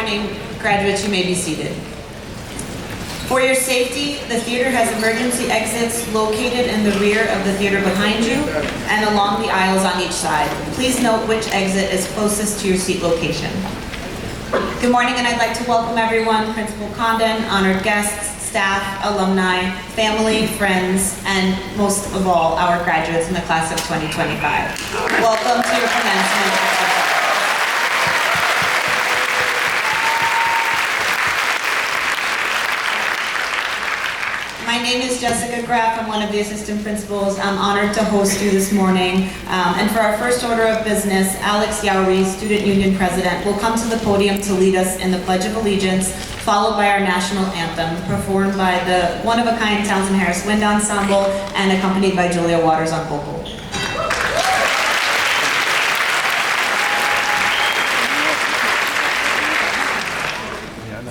morning, graduates, you may be seated. For your safety, the theater has emergency exits located in the rear of the theater behind you and along the aisles on each side. Please note which exit is closest to your seat location. Good morning, and I'd like to welcome everyone, Principal Colden, honored guests, staff, alumni, family, friends, and most of all, our graduates in the class of 2025. Welcome to your commencement. My name is Jessica Graff. I'm one of the assistant principals. I'm honored to host you this morning. And for our first order of business, Alex Yowry, Student Union President, will come to the podium to lead us in the Pledge of Allegiance, followed by our national anthem, performed by the one-of-a-kind Townsend Harris Wind Ensemble and accompanied by Julia Waters on vocal.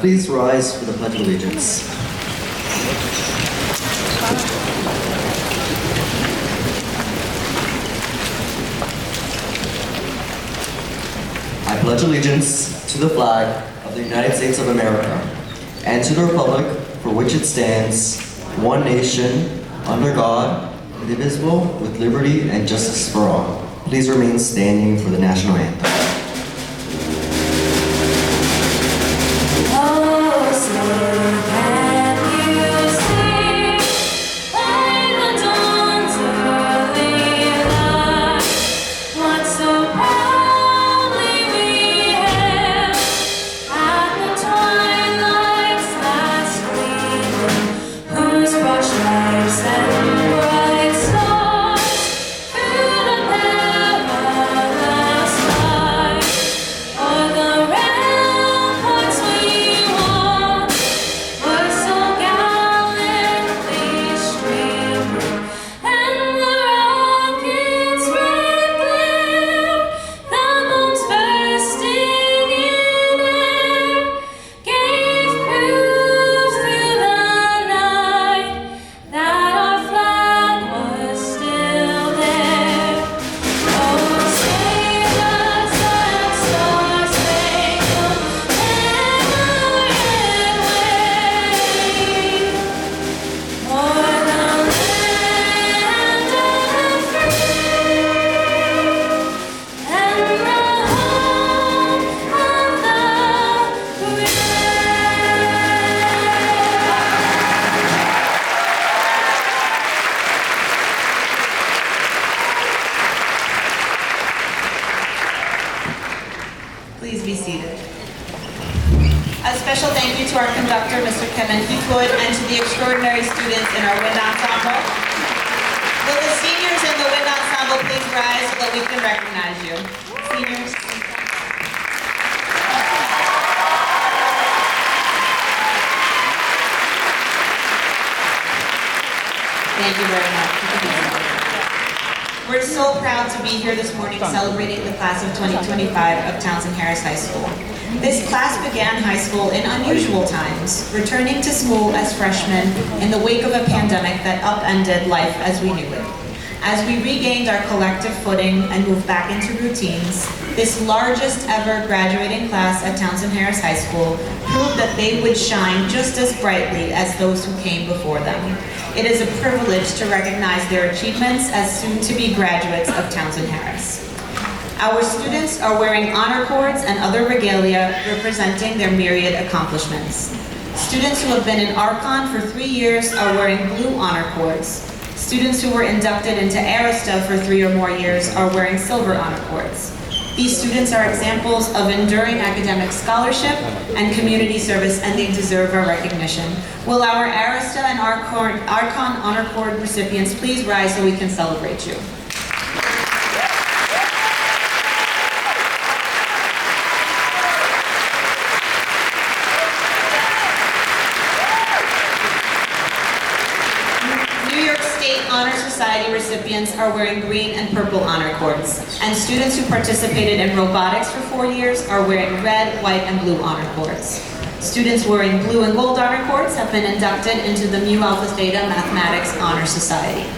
Please rise for the Pledge of Allegiance. I pledge allegiance to the flag of the United States of America and to the republic for which it stands, one nation, under God, indivisible, with liberty and justice for all. Please remain standing for the national anthem. And to the extraordinary students in our wind ensemble. Will the seniors in the wind ensemble please rise so that we can recognize you? Seniors. Thank you very much. We're so proud to be here this morning celebrating the class of 2025 of Townsend Harris High School. This class began high school in unusual times, returning to school as freshmen in the wake of a pandemic that upended life as we knew it. As we regained our collective footing and moved back into routines, this largest ever graduating class at Townsend Harris High School proved that they would shine just as brightly as those who came before them. It is a privilege to recognize their achievements as soon-to-be graduates of Townsend Harris. Our students are wearing honor cords and other regalia representing their myriad accomplishments. Students who have been in Archon for 3 years are wearing blue honor cords. Students who were inducted into Arista for 3 or more years are wearing silver honor cords. These students are examples of enduring academic scholarship and community service, and they deserve our recognition. Will our Arista and Archon honor cord recipients please rise so we can celebrate you? Honor Society recipients are wearing green and purple honor cords, and students who participated in robotics for 4 years are wearing red, white, and blue honor cords. Students wearing blue and gold honor cords have been inducted into the Mu Alpha Theta Mathematics Honor Society.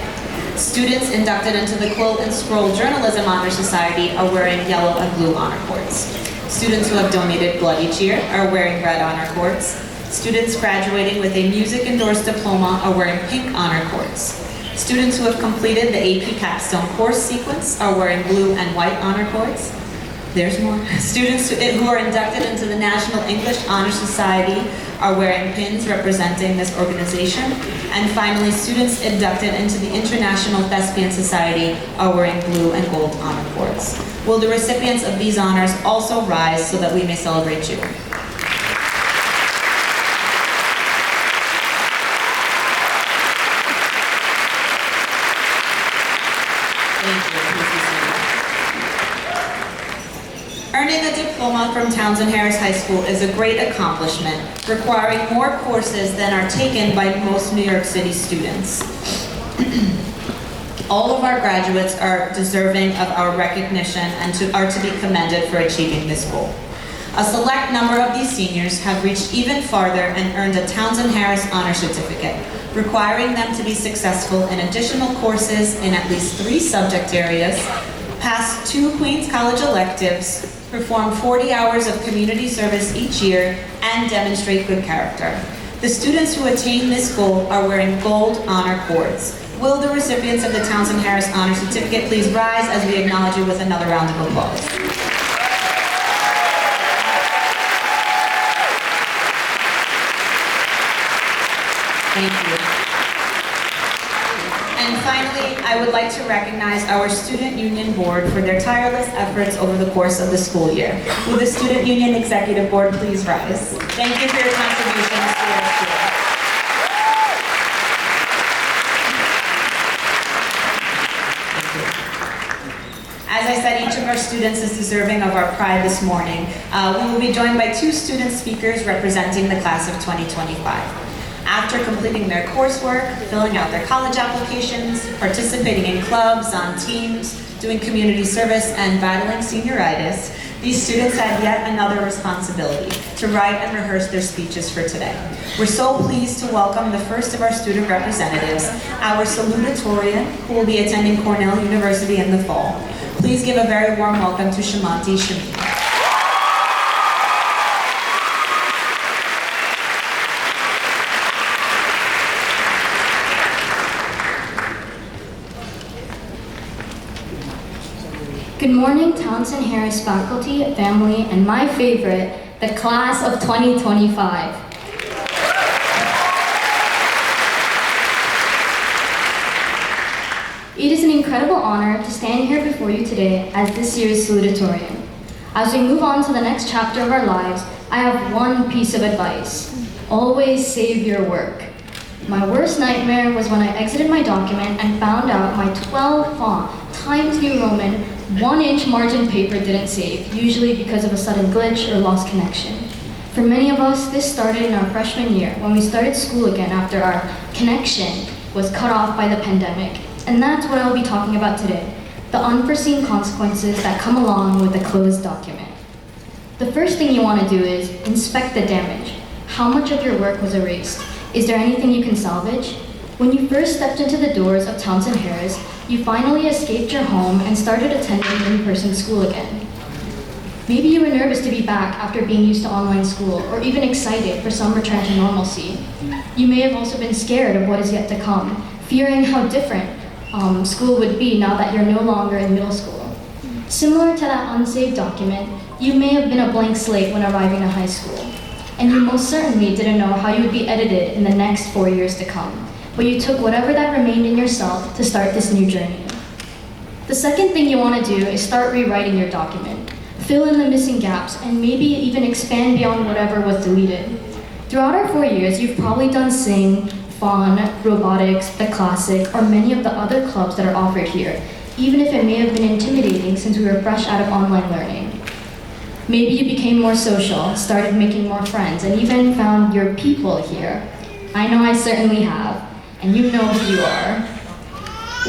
Students inducted into the Quill and Scroll Journalism Honor Society are wearing yellow and blue honor cords. Students who have donated blood each year are wearing red honor cords. Students graduating with a music-endorsed diploma are wearing pink honor cords. Students who have completed the AP Capstone course sequence are wearing blue and white honor cords. There's more. Students who are inducted into the National English Honor Society are wearing pins representing this organization. And finally, students inducted into the International Thespian Society are wearing blue and gold honor cords. Will the recipients of these honors also rise so that we may celebrate you? Earning a diploma from Townsend Harris High School is a great accomplishment, requiring more courses than are taken by most New York City students. All of our graduates are deserving of our recognition and are to be commended for achieving this goal. A select number of these seniors have reached even farther and earned a Townsend Harris Honor Certificate, requiring them to be successful in additional courses in at least 3 subject areas, pass 2 Queens College electives, perform 40 hours of community service each year, and demonstrate good character. The students who attain this goal are wearing gold honor cords. Will the recipients of the Townsend Harris Honor Certificate please rise as we acknowledge you with another round of applause? Thank you. And finally, I would like to recognize our Student Union Board for their tireless efforts over the course of the school year. Will the Student Union Executive Board please rise? Thank you for your contributions to our school. As I said, each of our students is deserving of our pride this morning. We will be joined by 2 student speakers representing the class of 2025. After completing their coursework, filling out their college applications, participating in clubs, on teams, doing community service, and battling senioritis, these students had yet another responsibility, to write and rehearse their speeches for today. We're so pleased to welcome the first of our student representatives, our Salutatorian, who will be attending Cornell University in the fall. Please give a very warm welcome to Shamanti Shami. Good morning, Townsend Harris faculty, family, and my favorite, the class of 2025. It is an incredible honor to stand here before you today as this year's Salutatorian. As we move on to the next chapter of our lives, I have one piece of advice. Always save your work. My worst nightmare was when I exited my document and found out my 12 font Times New Roman 1-inch margin paper didn't save, usually because of a sudden glitch or lost connection. For many of us, this started in our freshman year when we started school again after our connection was cut off by the pandemic. And that's what I'll be talking about today, the unforeseen consequences that come along with a closed document. The first thing you want to do is inspect the damage. How much of your work was erased? Is there anything you can salvage? When you first stepped into the doors of Townsend Harris, you finally escaped your home and started attending in-person school again. Maybe you were nervous to be back after being used to online school, or even excited for some return to normalcy. You may have also been scared of what is yet to come, fearing how different school would be now that you're no longer in middle school. Similar to that unsaved document, you may have been a blank slate when arriving to high school, and you most certainly didn't know how you would be edited in the next 4 years to come. But you took whatever that remained in yourself to start this new journey. The second thing you want to do is start rewriting your document. Fill in the missing gaps and maybe even expand beyond whatever was deleted. Throughout our 4 years, you've probably done Sing, Fawn, Robotics, The Classic, or many of the other clubs that are offered here, even if it may have been intimidating since we were fresh out of online learning. Maybe you became more social, started making more friends, and even found your people here. I know I certainly have. And you know who you are.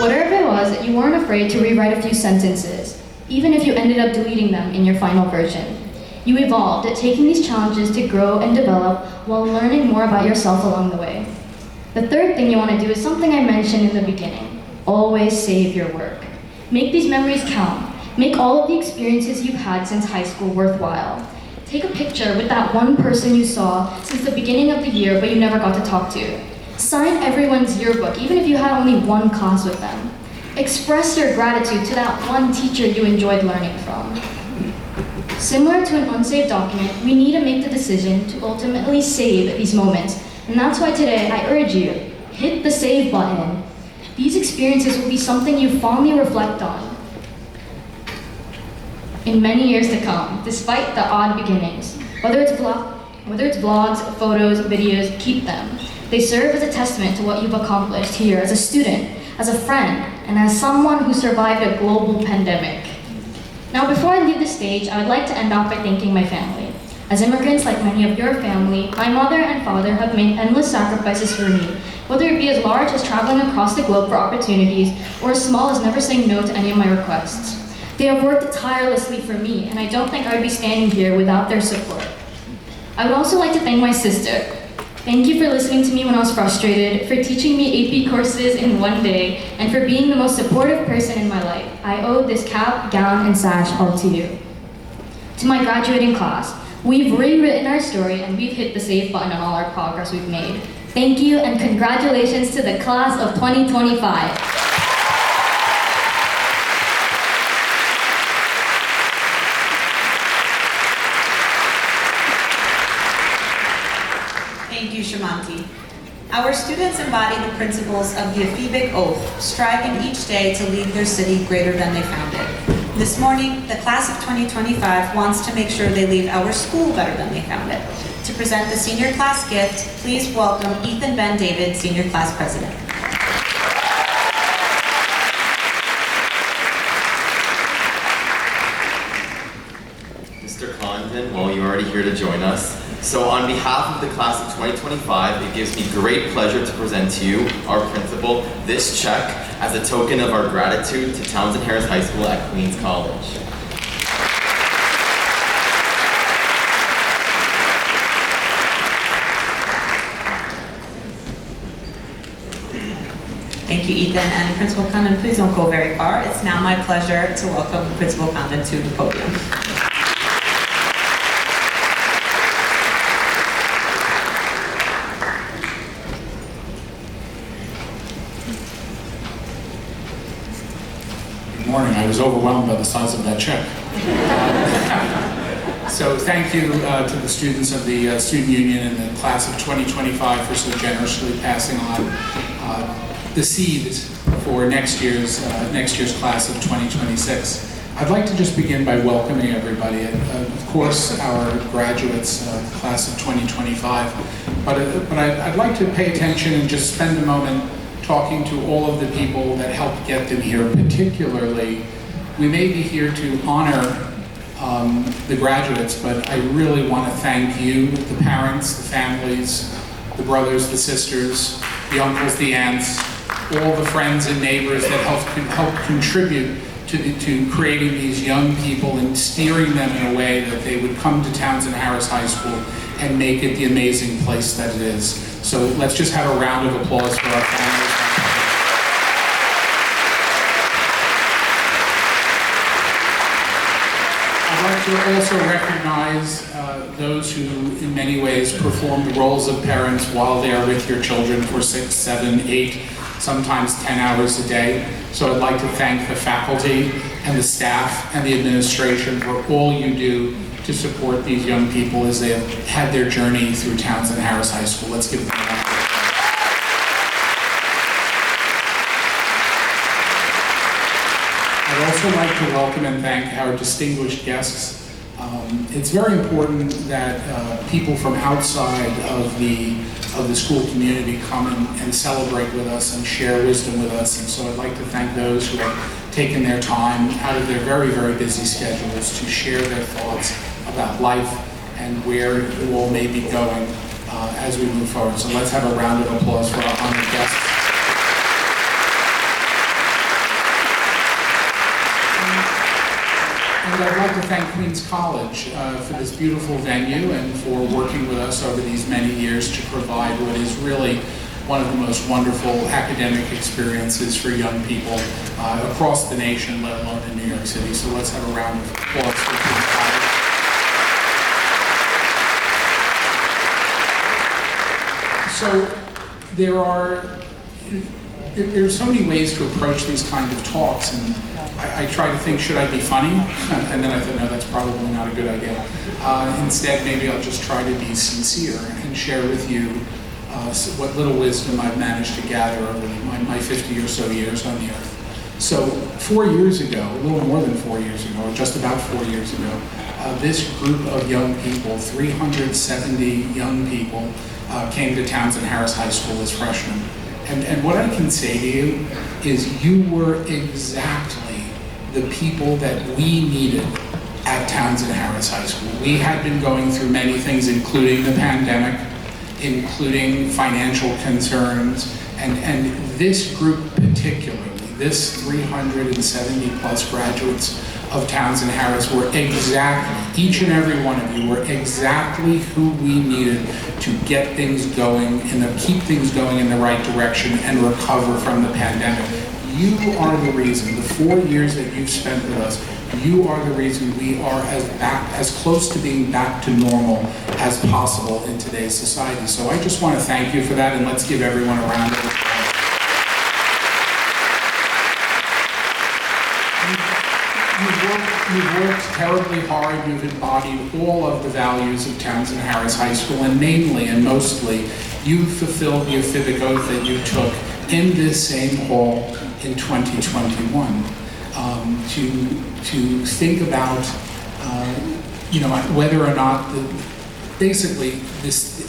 Whatever it was, you weren't afraid to rewrite a few sentences, even if you ended up deleting them in your final version. You evolved at taking these challenges to grow and develop while learning more about yourself along the way. The third thing you want to do is something I mentioned in the beginning. Always save your work. Make these memories count. Make all of the experiences you've had since high school worthwhile. Take a picture with that one person you saw since the beginning of the year but you never got to talk to. Sign everyone's yearbook, even if you had only one class with them. Express your gratitude to that one teacher you enjoyed learning from. Similar to an unsaved document, we need to make the decision to ultimately save these moments. And that's why today I urge you, hit the save button. These experiences will be something you fondly reflect on in many years to come, despite the odd beginnings. Whether it's vlogs, photos, videos, keep them. They serve as a testament to what you've accomplished here as a student, as a friend, and as someone who survived a global pandemic. Now, before I leave the stage, I would like to end off by thanking my family. As immigrants like many of your family, my mother and father have made endless sacrifices for me, whether it be as large as traveling across the globe for opportunities, or as small as never saying no to any of my requests. They have worked tirelessly for me, and I don't think I would be standing here without their support. I would also like to thank my sister. Thank you for listening to me when I was frustrated, for teaching me AP courses in one day, and for being the most supportive person in my life. I owe this cap, gown, and sash all to you. To my graduating class, we've rewritten our story and we've hit the save button on all our progress we've made. Thank you and congratulations to the class of 2025. Thank you, Shamanti. Our students embody the principles of the Civic oath, striving each day to leave their city greater than they found it. This morning, the class of 2025 wants to make sure they leave our school better than they found it. To present the senior class gift, please welcome Ethan Ben David, Senior Class President. Mr. Colden, well, you're already here to join us. So on behalf of the class of 2025, it gives me great pleasure to present to you, our principal, this check as a token of our gratitude to Townsend Harris High School at Queens College. Thank you, Ethan. And Principal Condon, please don't go very far. It's now my pleasure to welcome Principal Condon to the podium. I was overwhelmed by the size of that check. So thank you to the students of the Student Union and the class of 2025 for so generously passing on the seeds for next year's class of 2026. I'd like to just begin by welcoming everybody, of course our graduates, class of 2025, but I'd like to pay attention and just spend a moment talking to all of the people that helped get them here. Particularly, we may be here to honor the graduates, but I really want to thank you, the parents, the families, the brothers, the sisters, the uncles, the aunts, all the friends and neighbors that helped contribute to creating these young people and steering them in a way that they would come to Townsend Harris High School and make it the amazing place that it is. So let's just have a round of applause for our families. I'd like to also recognize those who in many ways perform the roles of parents while they are with your children for 6, 7, 8, sometimes 10 hours a day. So I'd like to thank the faculty and the staff and the administration for all you do to support these young people as they have had their journey through Townsend Harris High School. Let's give them a round. I'd also like to welcome and thank our distinguished guests. It's very important that people from outside of the school community come and celebrate with us and share wisdom with us. And so I'd like to thank those who have taken their time out of their very, very busy schedules to share their thoughts about life and where you all may be going as we move forward. So let's have a round of applause for our honored guests. And I'd like to thank Queens College for this beautiful venue and for working with us over these many years to provide what is really one of the most wonderful academic experiences for young people across the nation, let alone in New York City. So let's have a round of applause for Colden. So there's so many ways to approach these kind of talks, and I try to think, should I be funny? And then I thought, no, that's probably not a good idea. Instead, maybe I'll just try to be sincere and share with you what little wisdom I've managed to gather over my 50 or so years on the earth. So 4 years ago, a little more than 4 years ago, or just about 4 years ago, this group of young people, 370 young people, came to Townsend Harris High School as freshmen. And what I can say to you is you were exactly the people that we needed at Townsend Harris High School. We had been going through many things, including the pandemic, including financial concerns, and this group particularly, this 370 plus graduates of Townsend Harris were exactly, each and every one of you were exactly who we needed to get things going and keep things going in the right direction and recover from the pandemic. You are the reason, the 4 years that you've spent with us, you are the reason we are as close to being back to normal as possible in today's society. So I just want to thank you for that, and let's give everyone a round of applause. You've worked terribly hard. You've embodied all of the values of Townsend Harris High School, and namely and mostly, you fulfilled the civic oath that you took in this same hall in 2021 to think about whether or not basically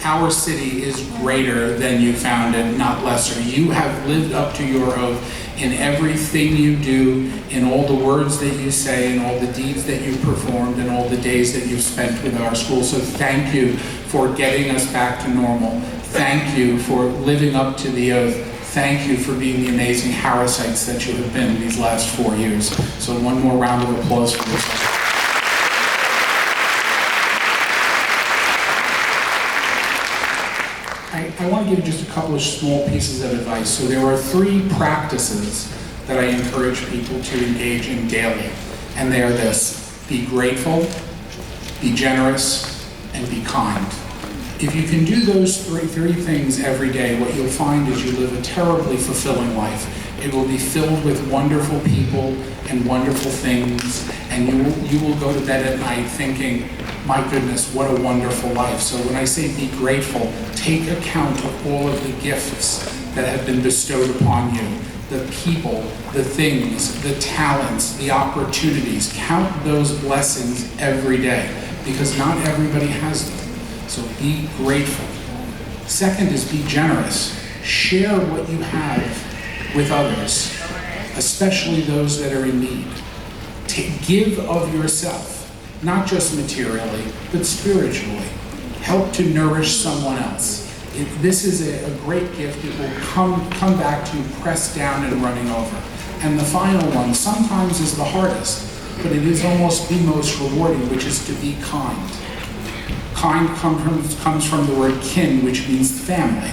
our city is greater than you found it, not lesser. You have lived up to your oath in everything you do, in all the words that you say, in all the deeds that you've performed, and all the days that you've spent with our school. So thank you for getting us back to normal. Thank you for living up to the oath. Thank you for being the amazing Harrisites that you have been these last 4 years. So one more round of applause for yourself. I want to give just a couple of small pieces of advice. So there are 3 practices that I encourage people to engage in daily. And they are this: be grateful, be generous, and be kind. If you can do those three things every day, what you'll find is you live a terribly fulfilling life. It will be filled with wonderful people and wonderful things, and you will go to bed at night thinking, my goodness, what a wonderful life. So when I say be grateful, take account of all of the gifts that have been bestowed upon you, the people, the things, the talents, the opportunities. Count those blessings every day, because not everybody has them. So be grateful. Second is be generous. Share what you have with others, especially those that are in need. Give of yourself. Not just materially, but spiritually. Help to nourish someone else. This is a great gift. It will come back to you pressed down and running over. And the final one sometimes is the hardest, but it is almost the most rewarding, which is to be kind. Kind comes from the word kin, which means family.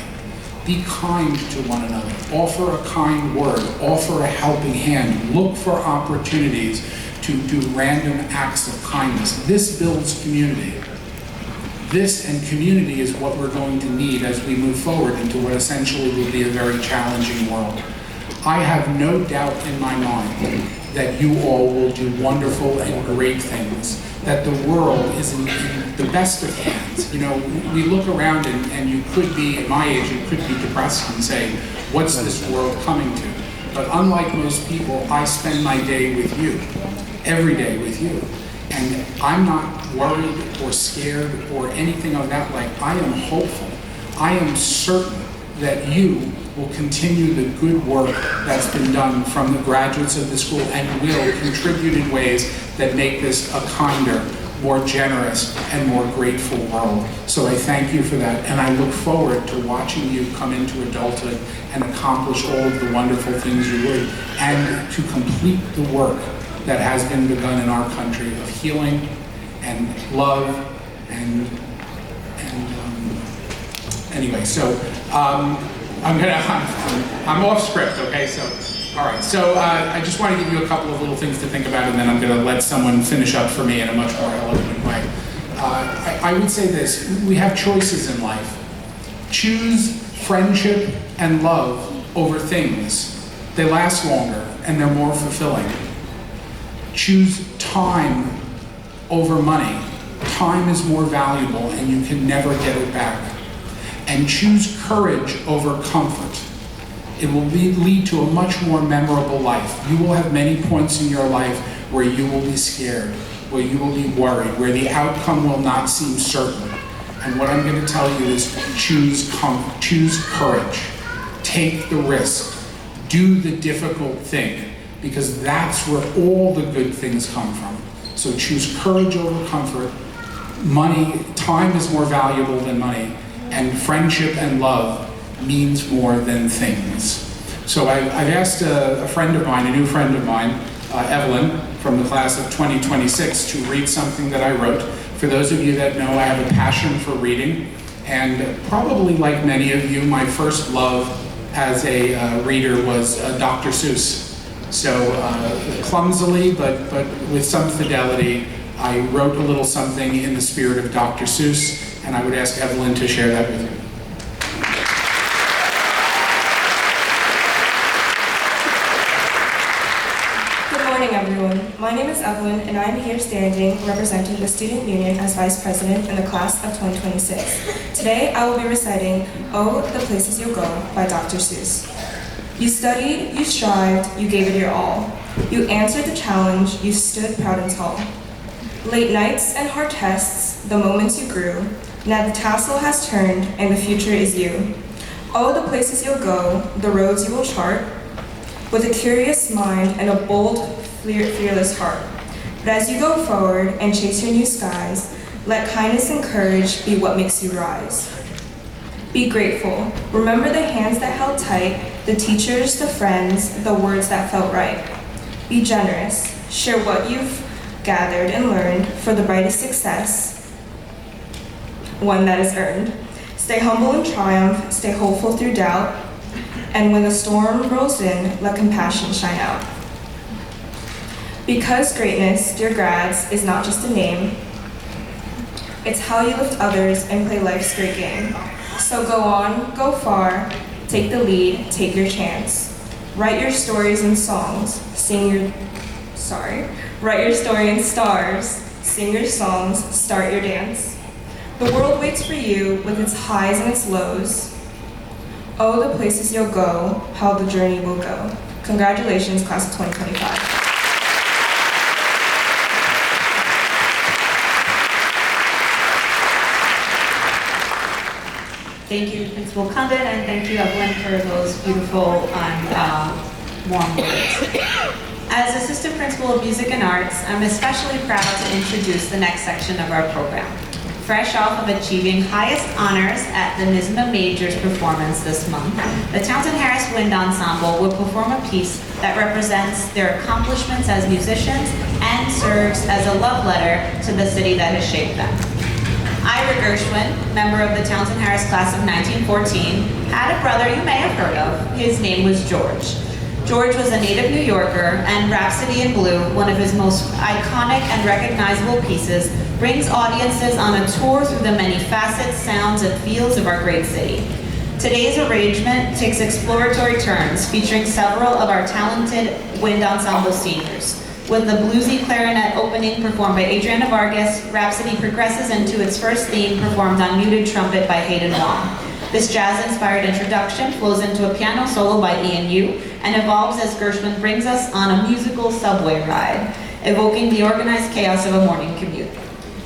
Be kind to one another. Offer a kind word. Offer a helping hand. Look for opportunities to do random acts of kindness. This builds community. This and community is what we're going to need as we move forward into what essentially will be a very challenging world. I have no doubt in my mind that you all will do wonderful and great things, that the world is in the best of hands. You know, we look around and you could be, at my age, you could be depressed and say, what's this world coming to? But unlike most people, I spend my day with you, every day with you. And I'm not worried or scared or anything of that like. I am hopeful. I am certain that you will continue the good work that's been done from the graduates of the school and will contribute in ways that make this a kinder, more generous, and more grateful world. So I thank you for that, and I look forward to watching you come into adulthood and accomplish all of the wonderful things you would, and to complete the work that has been begun in our country of healing and love and anyway, so I'm off script, okay? So, all right. So I just want to give you a couple of little things to think about, and then I'm going to let someone finish up for me in a much more eloquent way. I would say this: we have choices in life. Choose friendship and love over things. They last longer and they're more fulfilling. Choose time over money. Time is more valuable and you can never get it back. And choose courage over comfort. It will lead to a much more memorable life. You will have many points in your life where you will be scared, where you will be worried, where the outcome will not seem certain. And what I'm going to tell you is choose courage. Take the risk. Do the difficult thing, because that's where all the good things come from. So choose courage over comfort. Money, time is more valuable than money, and friendship and love means more than things. So I've asked a friend of mine, a new friend of mine, Evelyn, from the class of 2026, to read something that I wrote. For those of you that know, I have a passion for reading, and probably like many of you, my first love as a reader was Dr. Seuss. So clumsily, but with some fidelity, I wrote a little something in the spirit of Dr. Seuss, and I would ask Evelyn to share that with you. Good morning, everyone. My name is Evelyn, and I am here standing representing the Student Union as Vice President in the class of 2026. Today, I will be reciting "Oh, the Places You'll Go" by Dr. Seuss. You studied, you strived, you gave it your all. You answered the challenge, you stood proud and tall. Late nights and hard tests, the moments you grew. Now the tassel has turned, and the future is you. Oh, the places you'll go, the roads you will chart, with a curious mind and a bold, fearless heart. But as you go forward and chase your new skies, let kindness and courage be what makes you rise. Be grateful. Remember the hands that held tight, the teachers, the friends, the words that felt right. Be generous. Share what you've gathered and learned for the brightest success, one that is earned. Stay humble in triumph, stay hopeful through doubt, and when the storm rolls in, let compassion shine out. Because greatness, dear grads, is not just a name, it's how you lift others and play life's great game. So go on, go far, take the lead, take your chance. Write your stories in songs, write your story in stars, sing your songs, start your dance. The world waits for you with its highs and its lows. Oh, the places you'll go, how the journey will go. Congratulations, class of 2025. Thank you, Principal Condon, and thank you, Evelyn, for those beautiful and warm words. As Assistant Principal of Music and Arts, I'm especially proud to introduce the next section of our program. Fresh off of achieving highest honors at the NYSSMA Majors performance this month, the Townsend Harris Wind Ensemble will perform a piece that represents their accomplishments as musicians and serves as a love letter to the city that has shaped them. Ira Gershwin, member of the Townsend Harris class of 1914, had a brother you may have heard of. His name was George. George was a native New Yorker, and Rhapsody in Blue, one of his most iconic and recognizable pieces, brings audiences on a tour through the many facets, sounds, and feels of our great city. Today's arrangement takes exploratory turns, featuring several of our talented wind ensemble seniors. With the bluesy clarinet opening performed by Adriana Vargas, Rhapsody progresses into its first theme performed on muted trumpet by Hayden Wong. This jazz-inspired introduction flows into a piano solo by Ian Yu and evolves as Gershwin brings us on a musical subway ride, evoking the organized chaos of a morning commute.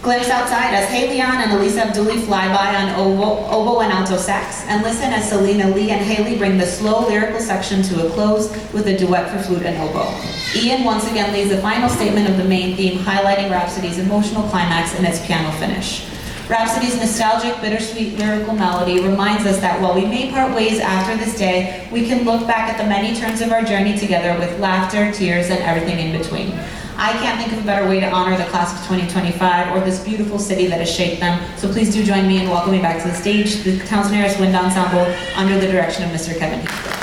Glimpse outside as Haley Ann and Elisa Abduli fly by on oboe and alto sax, and listen as Selena Lee and Haley bring the slow lyrical section to a close with a duet for flute and oboe. Ian once again leads the final statement of the main theme, highlighting Rhapsody's emotional climax in its piano finish. Rhapsody's nostalgic, bittersweet lyrical melody reminds us that while we may part ways after this day, we can look back at the many turns of our journey together with laughter, tears, and everything in between. I can't think of a better way to honor the class of 2025 or this beautiful city that has shaped them. So please do join me in welcoming back to the stage the Townsend Harris Wind Ensemble under the direction of Mr. Kevin Heath.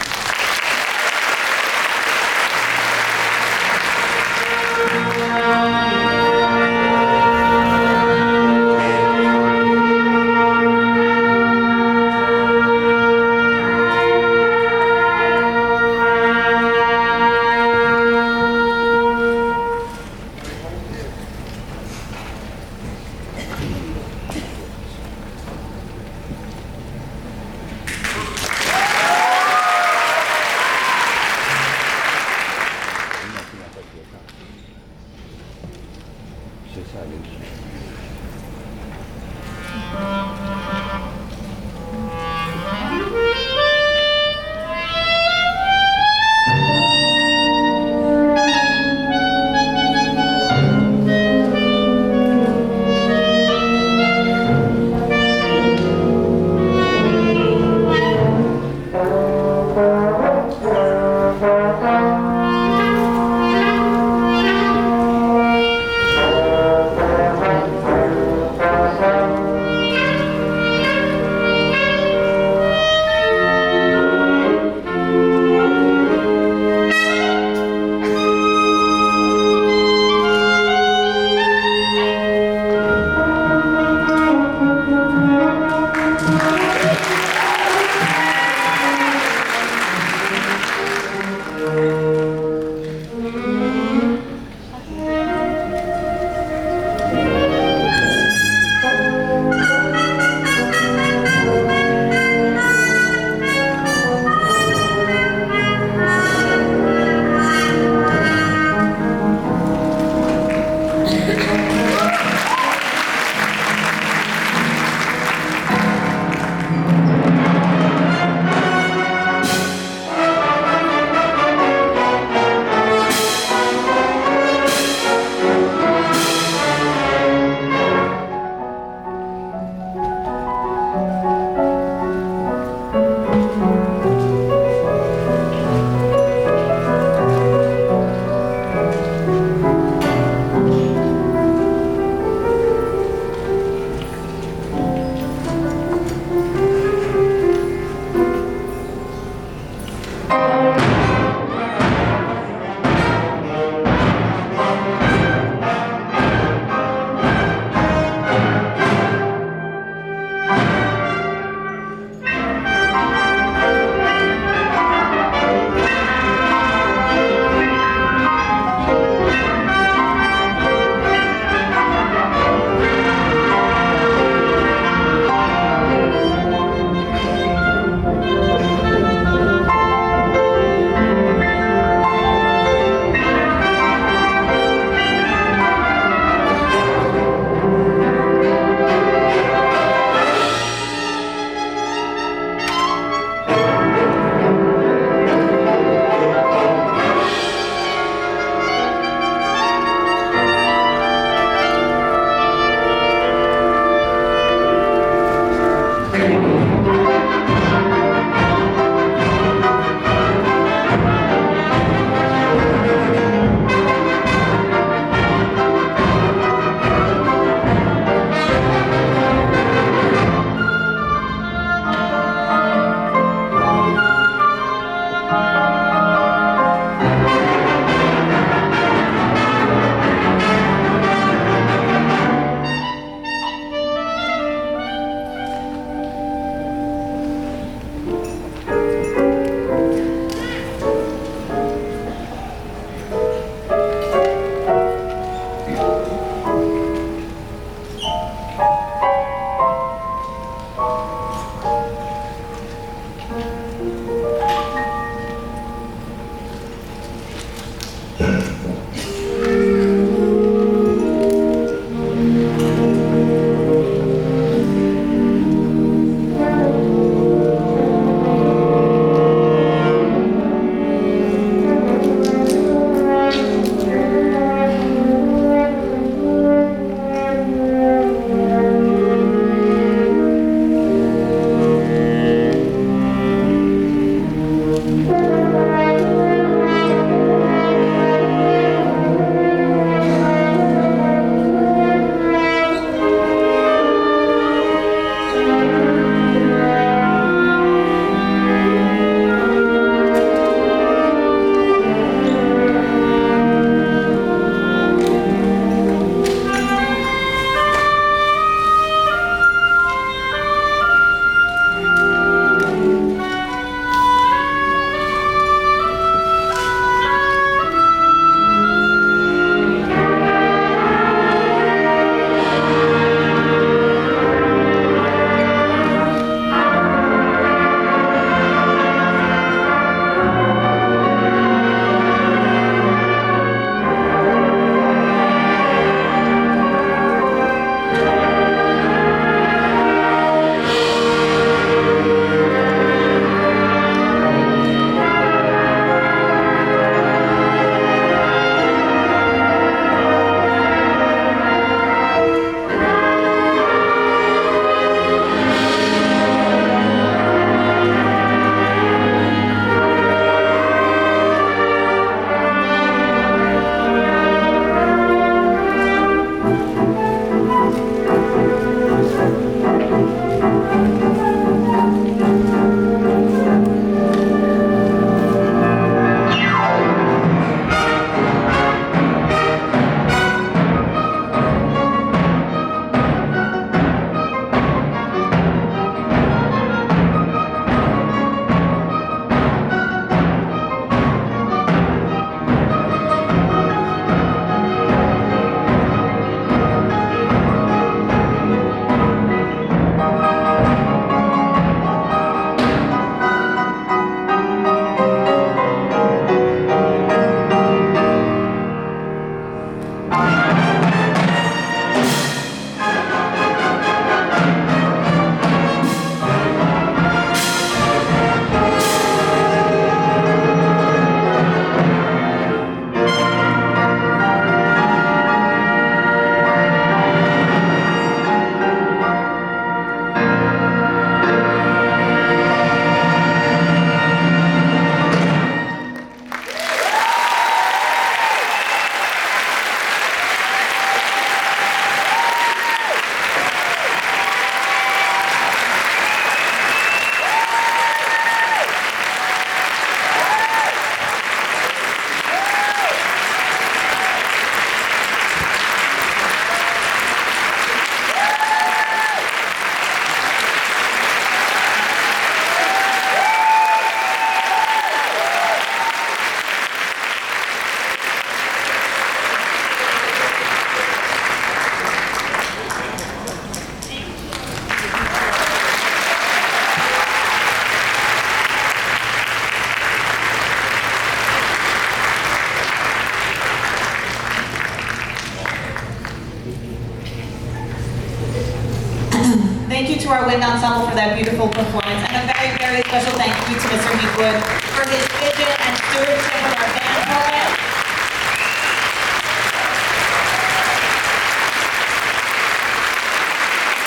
Thank you to our wind ensemble for that beautiful performance, and a very, very special thank you to Mr. Meekwood for his vision and stewardship of our band program.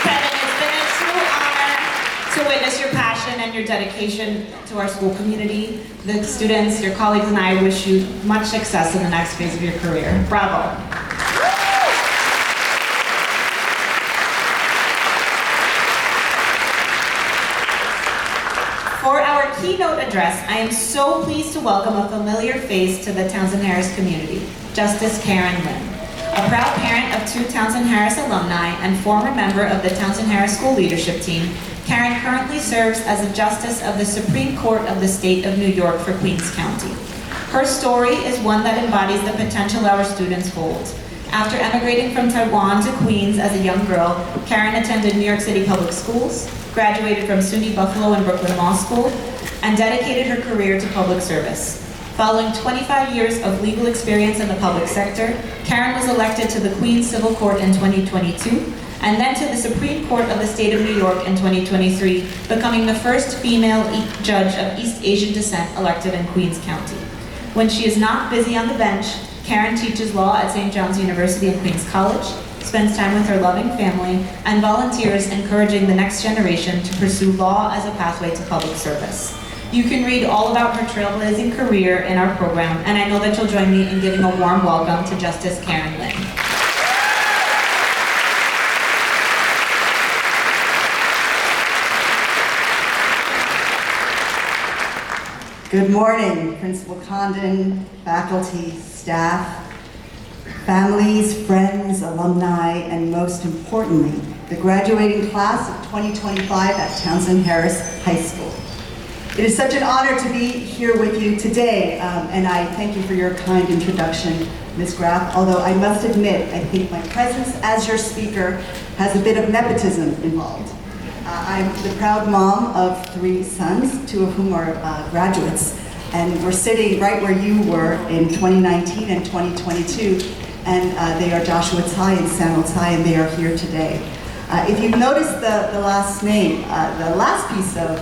Kevin, it's been a true honor to witness your passion and your dedication to our school community. The students, your colleagues, and I wish you much success in the next phase of your career. Bravo. For our keynote address, I am so pleased to welcome a familiar face to the Townsend Harris community, Justice Karen Lynn. A proud parent of 2 Townsend Harris alumni and former member of the Townsend Harris School Leadership Team, Karen currently serves as a Justice of the Supreme Court of the State of New York for Queens County. Her story is one that embodies the potential our students hold. After emigrating from Taiwan to Queens as a young girl, Karen attended New York City Public Schools, graduated from SUNY Buffalo and Brooklyn Law School, and dedicated her career to public service. Following 25 years of legal experience in the public sector, Karen was elected to the Queens Civil Court in 2022, and then to the Supreme Court of the State of New York in 2023, becoming the first female judge of East Asian descent elected in Queens County. When she is not busy on the bench, Karen teaches law at St. John's University and Queens College, spends time with her loving family, and volunteers encouraging the next generation to pursue law as a pathway to public service. You can read all about her trailblazing career in our program, and I know that you'll join me in giving a warm welcome to Justice Karen Lynn. Good morning, Principal Colden, faculty, staff, families, friends, alumni, and most importantly, the graduating class of 2025 at Townsend Harris High School. It is such an honor to be here with you today, and I thank you for your kind introduction, Ms. Graff, although I must admit, I think my presence as your speaker has a bit of nepotism involved. I'm the proud mom of 3 sons, 2 of whom are graduates, and we're sitting right where you were in 2019 and 2022, and they are Joshua Tsai and Samuel Tsai, and they are here today. If you've noticed the last name, the last piece of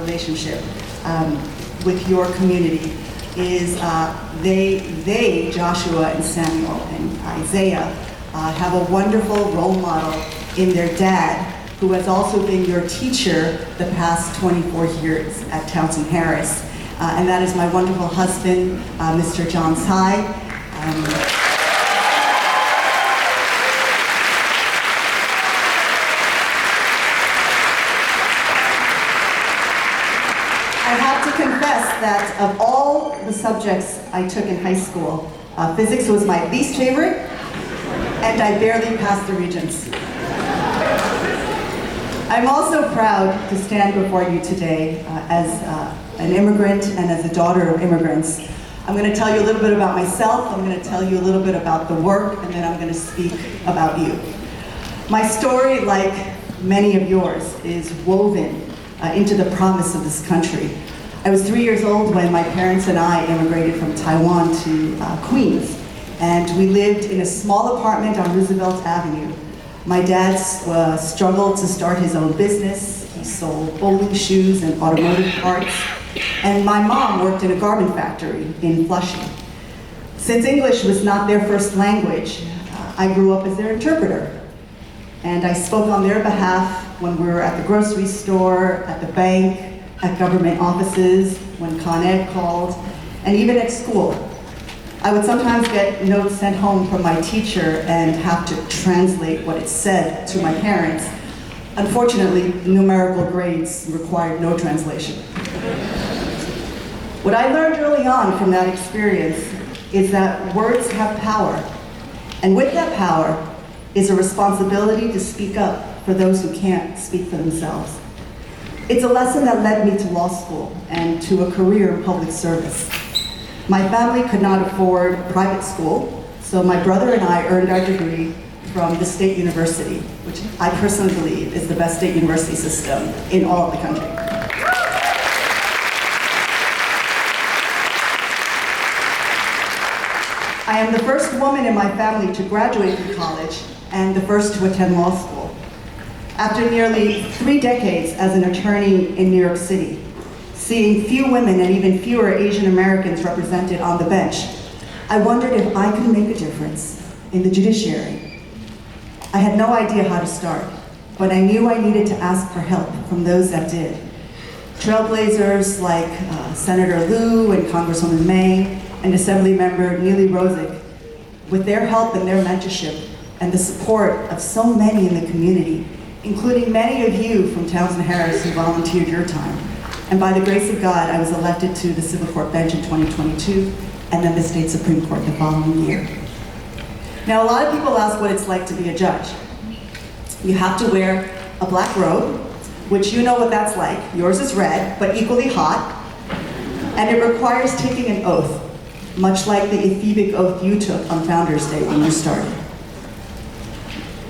relationship with your community is they, Joshua and Samuel and Isaiah, have a wonderful role model in their dad, who has also been your teacher the past 24 years at Townsend Harris. And that is my wonderful husband, Mr. John Tsai. I have to confess that of all the subjects I took in high school, physics was my least favorite, and I barely passed the Regents. I'm also proud to stand before you today as an immigrant and as a daughter of immigrants. I'm going to tell you a little bit about myself, I'm going to tell you a little bit about the work, and then I'm going to speak about you. My story, like many of yours, is woven into the promise of this country. I was 3 years old when my parents and I immigrated from Taiwan to Queens, and we lived in a small apartment on Roosevelt Avenue. My dad struggled to start his own business. He sold bowling shoes and automotive parts. And my mom worked in a garment factory in Flushing. Since English was not their first language, I grew up as their interpreter. And I spoke on their behalf when we were at the grocery store, at the bank, at government offices, when Con Ed called, and even at school. I would sometimes get notes sent home from my teacher and have to translate what it said to my parents. Unfortunately, numerical grades required no translation. What I learned early on from that experience is that words have power. And with that power is a responsibility to speak up for those who can't speak for themselves. It's a lesson that led me to law school and to a career in public service. My family could not afford private school, so my brother and I earned our degree from the State University, which I personally believe is the best state university system in all of the country. I am the first woman in my family to graduate from college and the first to attend law school. After nearly 3 decades as an attorney in New York City, seeing few women and even fewer Asian Americans represented on the bench, I wondered if I could make a difference in the judiciary. I had no idea how to start, but I knew I needed to ask for help from those that did. Trailblazers like Senator Liu and Congresswoman May and Assemblymember Neely Rosick, with their help and their mentorship and the support of so many in the community, including many of you from Townsend Harris who volunteered your time. And by the grace of God, I was elected to the Civil Court bench in 2022 and then the State Supreme Court the following year. Now, a lot of people ask what it's like to be a judge. You have to wear a black robe, which you know what that's like. Yours is red, but equally hot. And it requires taking an oath, much like the Civic oath you took on Founders Day when you started.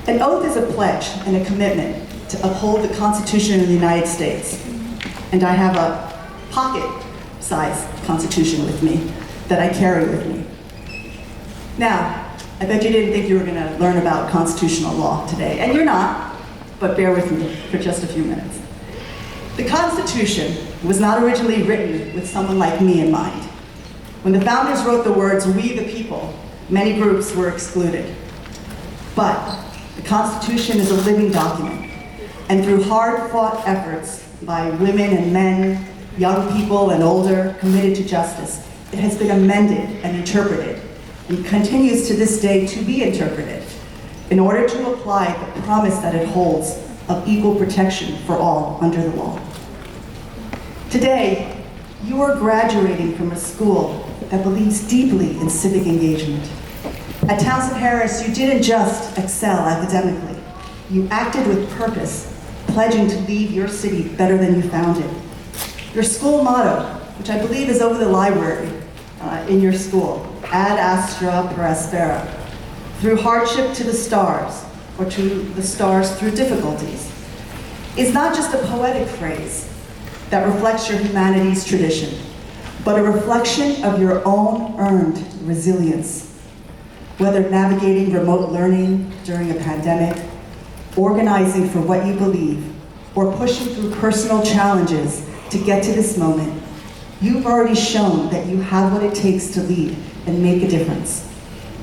An oath is a pledge and a commitment to uphold the Constitution of the United States. And I have a pocket-sized Constitution with me that I carry with me. Now, I bet you didn't think you were going to learn about constitutional law today, and you're not, but bear with me for just a few minutes. The Constitution was not originally written with someone like me in mind. When the founders wrote the words, "we the people," many groups were excluded. But the Constitution is a living document, and through hard-fought efforts by women and men, young people and older, committed to justice, it has been amended and interpreted, and continues to this day to be interpreted in order to apply the promise that it holds of equal protection for all under the law. Today, you are graduating from a school that believes deeply in civic engagement. At Townsend Harris, you didn't just excel academically. You acted with purpose, pledging to leave your city better than you found it. Your school motto, which I believe is over the library in your school, ad astra per aspera, through hardship to the stars, or to the stars through difficulties, is not just a poetic phrase that reflects your humanities tradition, but a reflection of your own earned resilience. Whether navigating remote learning during a pandemic, organizing for what you believe, or pushing through personal challenges to get to this moment, you've already shown that you have what it takes to lead and make a difference.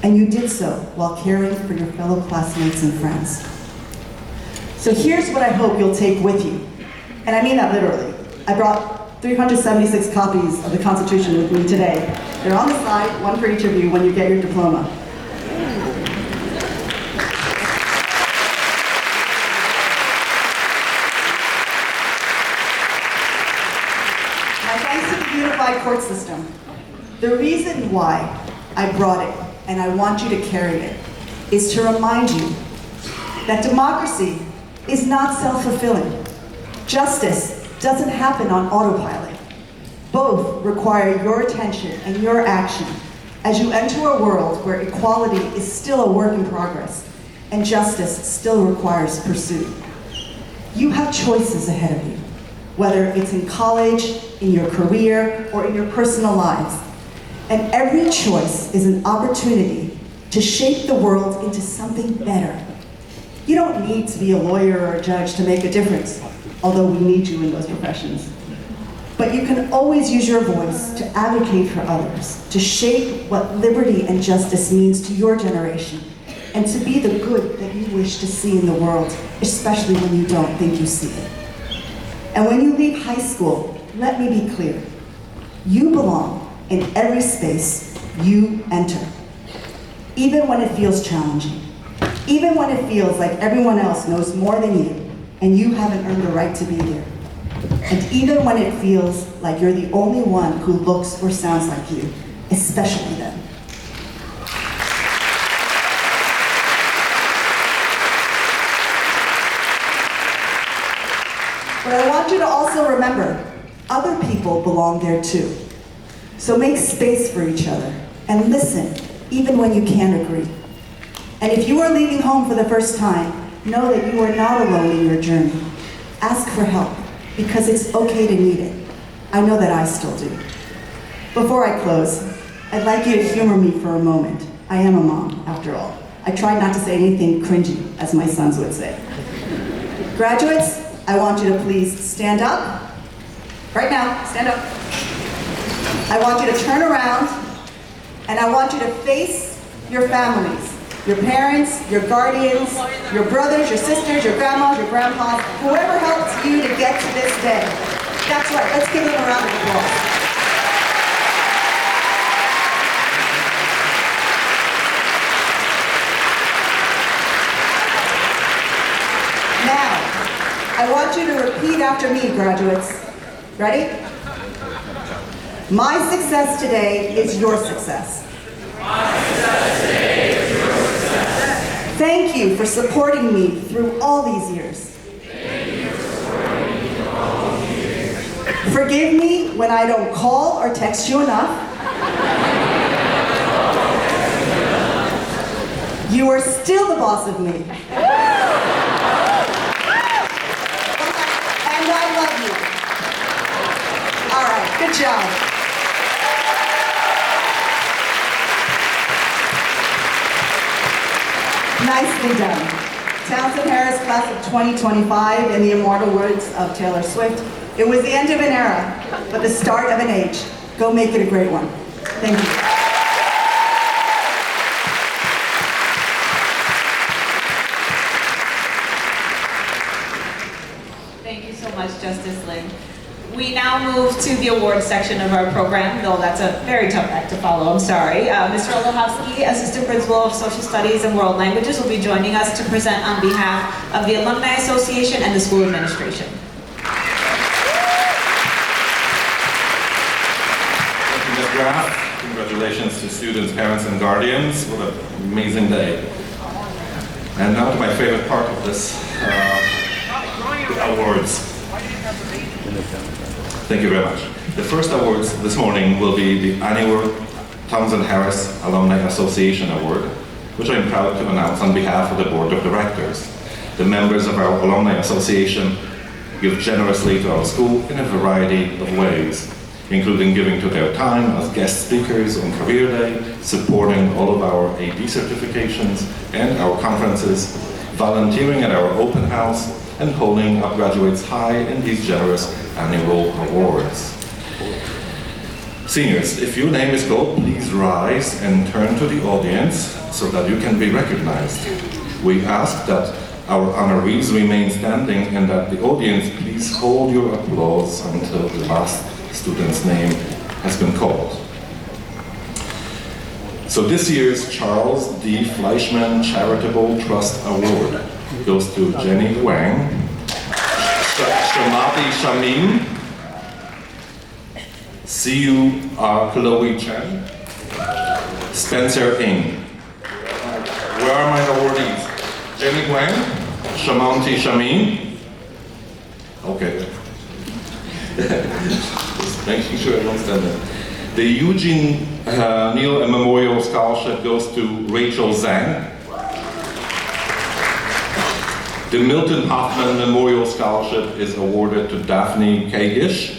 And you did so while caring for your fellow classmates and friends. So here's what I hope you'll take with you. And I mean that literally. I brought 376 copies of the Constitution with me today. They're on the side, one for each of you when you get your diploma. My thanks to the unified court system. The reason why I brought it, and I want you to carry it, is to remind you that democracy is not self-fulfilling. Justice doesn't happen on autopilot. Both require your attention and your action as you enter a world where equality is still a work in progress and justice still requires pursuit. You have choices ahead of you, whether it's in college, in your career, or in your personal lives. And every choice is an opportunity to shape the world into something better. You don't need to be a lawyer or a judge to make a difference, although we need you in those professions. But you can always use your voice to advocate for others, to shape what liberty and justice means to your generation, and to be the good that you wish to see in the world, especially when you don't think you see it. And when you leave high school, let me be clear. You belong in every space you enter, even when it feels challenging, even when it feels like everyone else knows more than you and you haven't earned the right to be there, and even when it feels like you're the only one who looks or sounds like you, especially then. But I want you to also remember, other people belong there too. So make space for each other and listen, even when you can't agree. And if you are leaving home for the first time, know that you are not alone in your journey. Ask for help, because it's okay to need it. I know that I still do. Before I close, I'd like you to humor me for a moment. I am a mom, after all. I tried not to say anything cringy, as my sons would say. Graduates, I want you to please stand up. Right now, stand up. I want you to turn around, and I want you to face your families, your parents, your guardians, your brothers, your sisters, your grandmas, your grandpas, whoever helped you to get to this day. That's right, let's give them a round of applause. Now, I want you to repeat after me, graduates. Ready? My success today is your success. My success today is your success. Thank you for supporting me through all these years. Thank you for supporting me through all these years. Forgive me when I don't call or text you enough. You are still the boss of me. And I love you. All right, good job. Nicely done. Townsend Harris, class of 2025, in the immortal words of Taylor Swift, it was the end of an era, but the start of an age. Go make it a great one. Thank you. Thank you so much, Justice Lynn. We now move to the awards section of our program, though that's a very tough act to follow, I'm sorry. Mr. Olechowski, Assistant Principal of Social Studies and World Languages, will be joining us to present on behalf of the Alumni Association and the school administration. Thank you, Ms. Graff. Congratulations to students, parents, and guardians. What an amazing day. And now to my favorite part of this, the awards. Thank you very much. The first awards this morning will be the annual Townsend Harris Alumni Association Award, which I'm proud to announce on behalf of the Board of Directors. The members of our Alumni Association give generously to our school in a variety of ways, including giving to their time as guest speakers on Career Day, supporting all of our AD certifications and our conferences, volunteering at our open house, and holding up graduates high in these generous annual awards. Seniors, if your name is called, please rise and turn to the audience so that you can be recognized. We ask that our honorees remain standing and that the audience please hold your applause until the last student's name has been called. So this year's Charles D. Fleischman Charitable Trust Award goes to Jenny Wang, Shamati Shamim, Siu Chloe Chen, Spencer Ng. Where are my awardees? Jenny Wang, Shamanti Shamim. Okay. Just making sure everyone's done that. The Eugene Neal Memorial Scholarship goes to Rachel Zhang. The Milton Hoffman Memorial Scholarship is awarded to Daphne Kagish.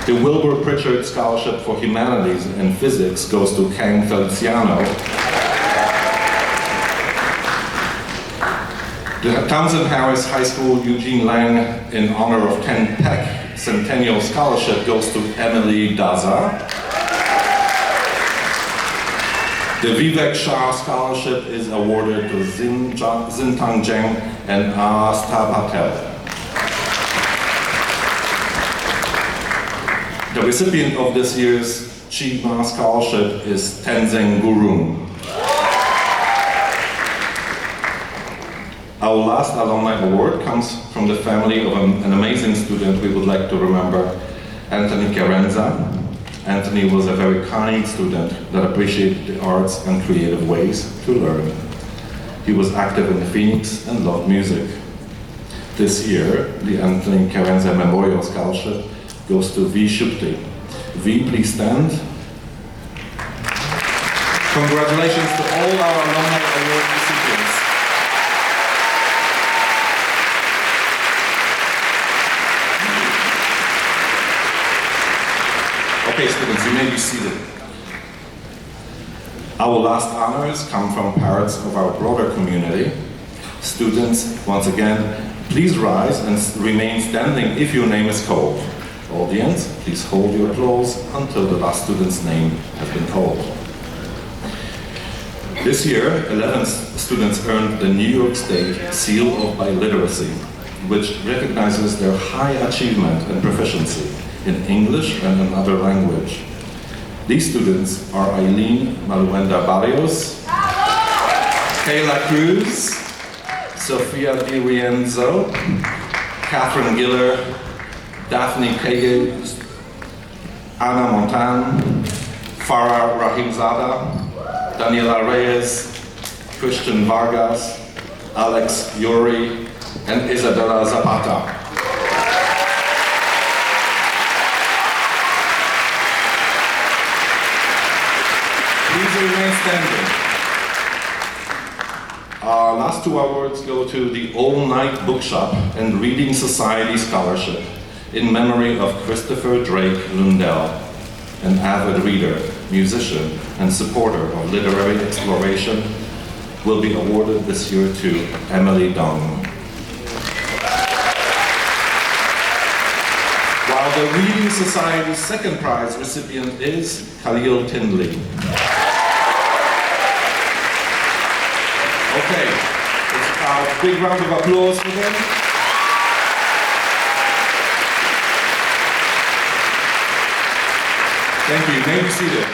The Wilbur Pritchard Scholarship for Humanities and Physics goes to Kang Feliciano. The Townsend Harris High School Eugene Lang in honor of Ken Peck Centennial Scholarship goes to Emily Daza. The Vivek Shah Scholarship is awarded to Zintang Jeng and Asta Patel. The recipient of this year's Chi Ma Scholarship is Tenzing Gurung. Our last alumni award comes from the family of an amazing student we would like to remember, Anthony Carenza. Anthony was a very kind student that appreciated the arts and creative ways to learn. He was active in the Phoenix and loved music. This year, the Anthony Carenza Memorial Scholarship goes to V. Shupti. V, please stand. Congratulations to all our alumni award recipients. Okay, students, you may be seated. Our last honors come from parents of our broader community. Students, once again, please rise and remain standing if your name is called. Audience, please hold your applause until the last student's name has been called. This year, 11 students earned the New York State Seal of Biliteracy, which recognizes their high achievement and proficiency in English and another language. These students are Eileen Maluenda Barrios, Kayla Cruz, Sofia Di Rienzo, Catherine Giller, Daphne Kage, Anna Montan, Farah Rahimzada, Daniela Reyes, Christian Vargas, Alex Yuri, and Isabella Zapata. Please remain standing. Our last two awards go to the All-Night Bookshop and Reading Society Scholarship in memory of Christopher Drake Lundell, an avid reader, musician, and supporter of literary exploration, will be awarded this year to Emily Dong. While the Reading Society's second prize recipient is Khalil Tindley. Okay, a big round of applause for them. Thank you. You may be seated.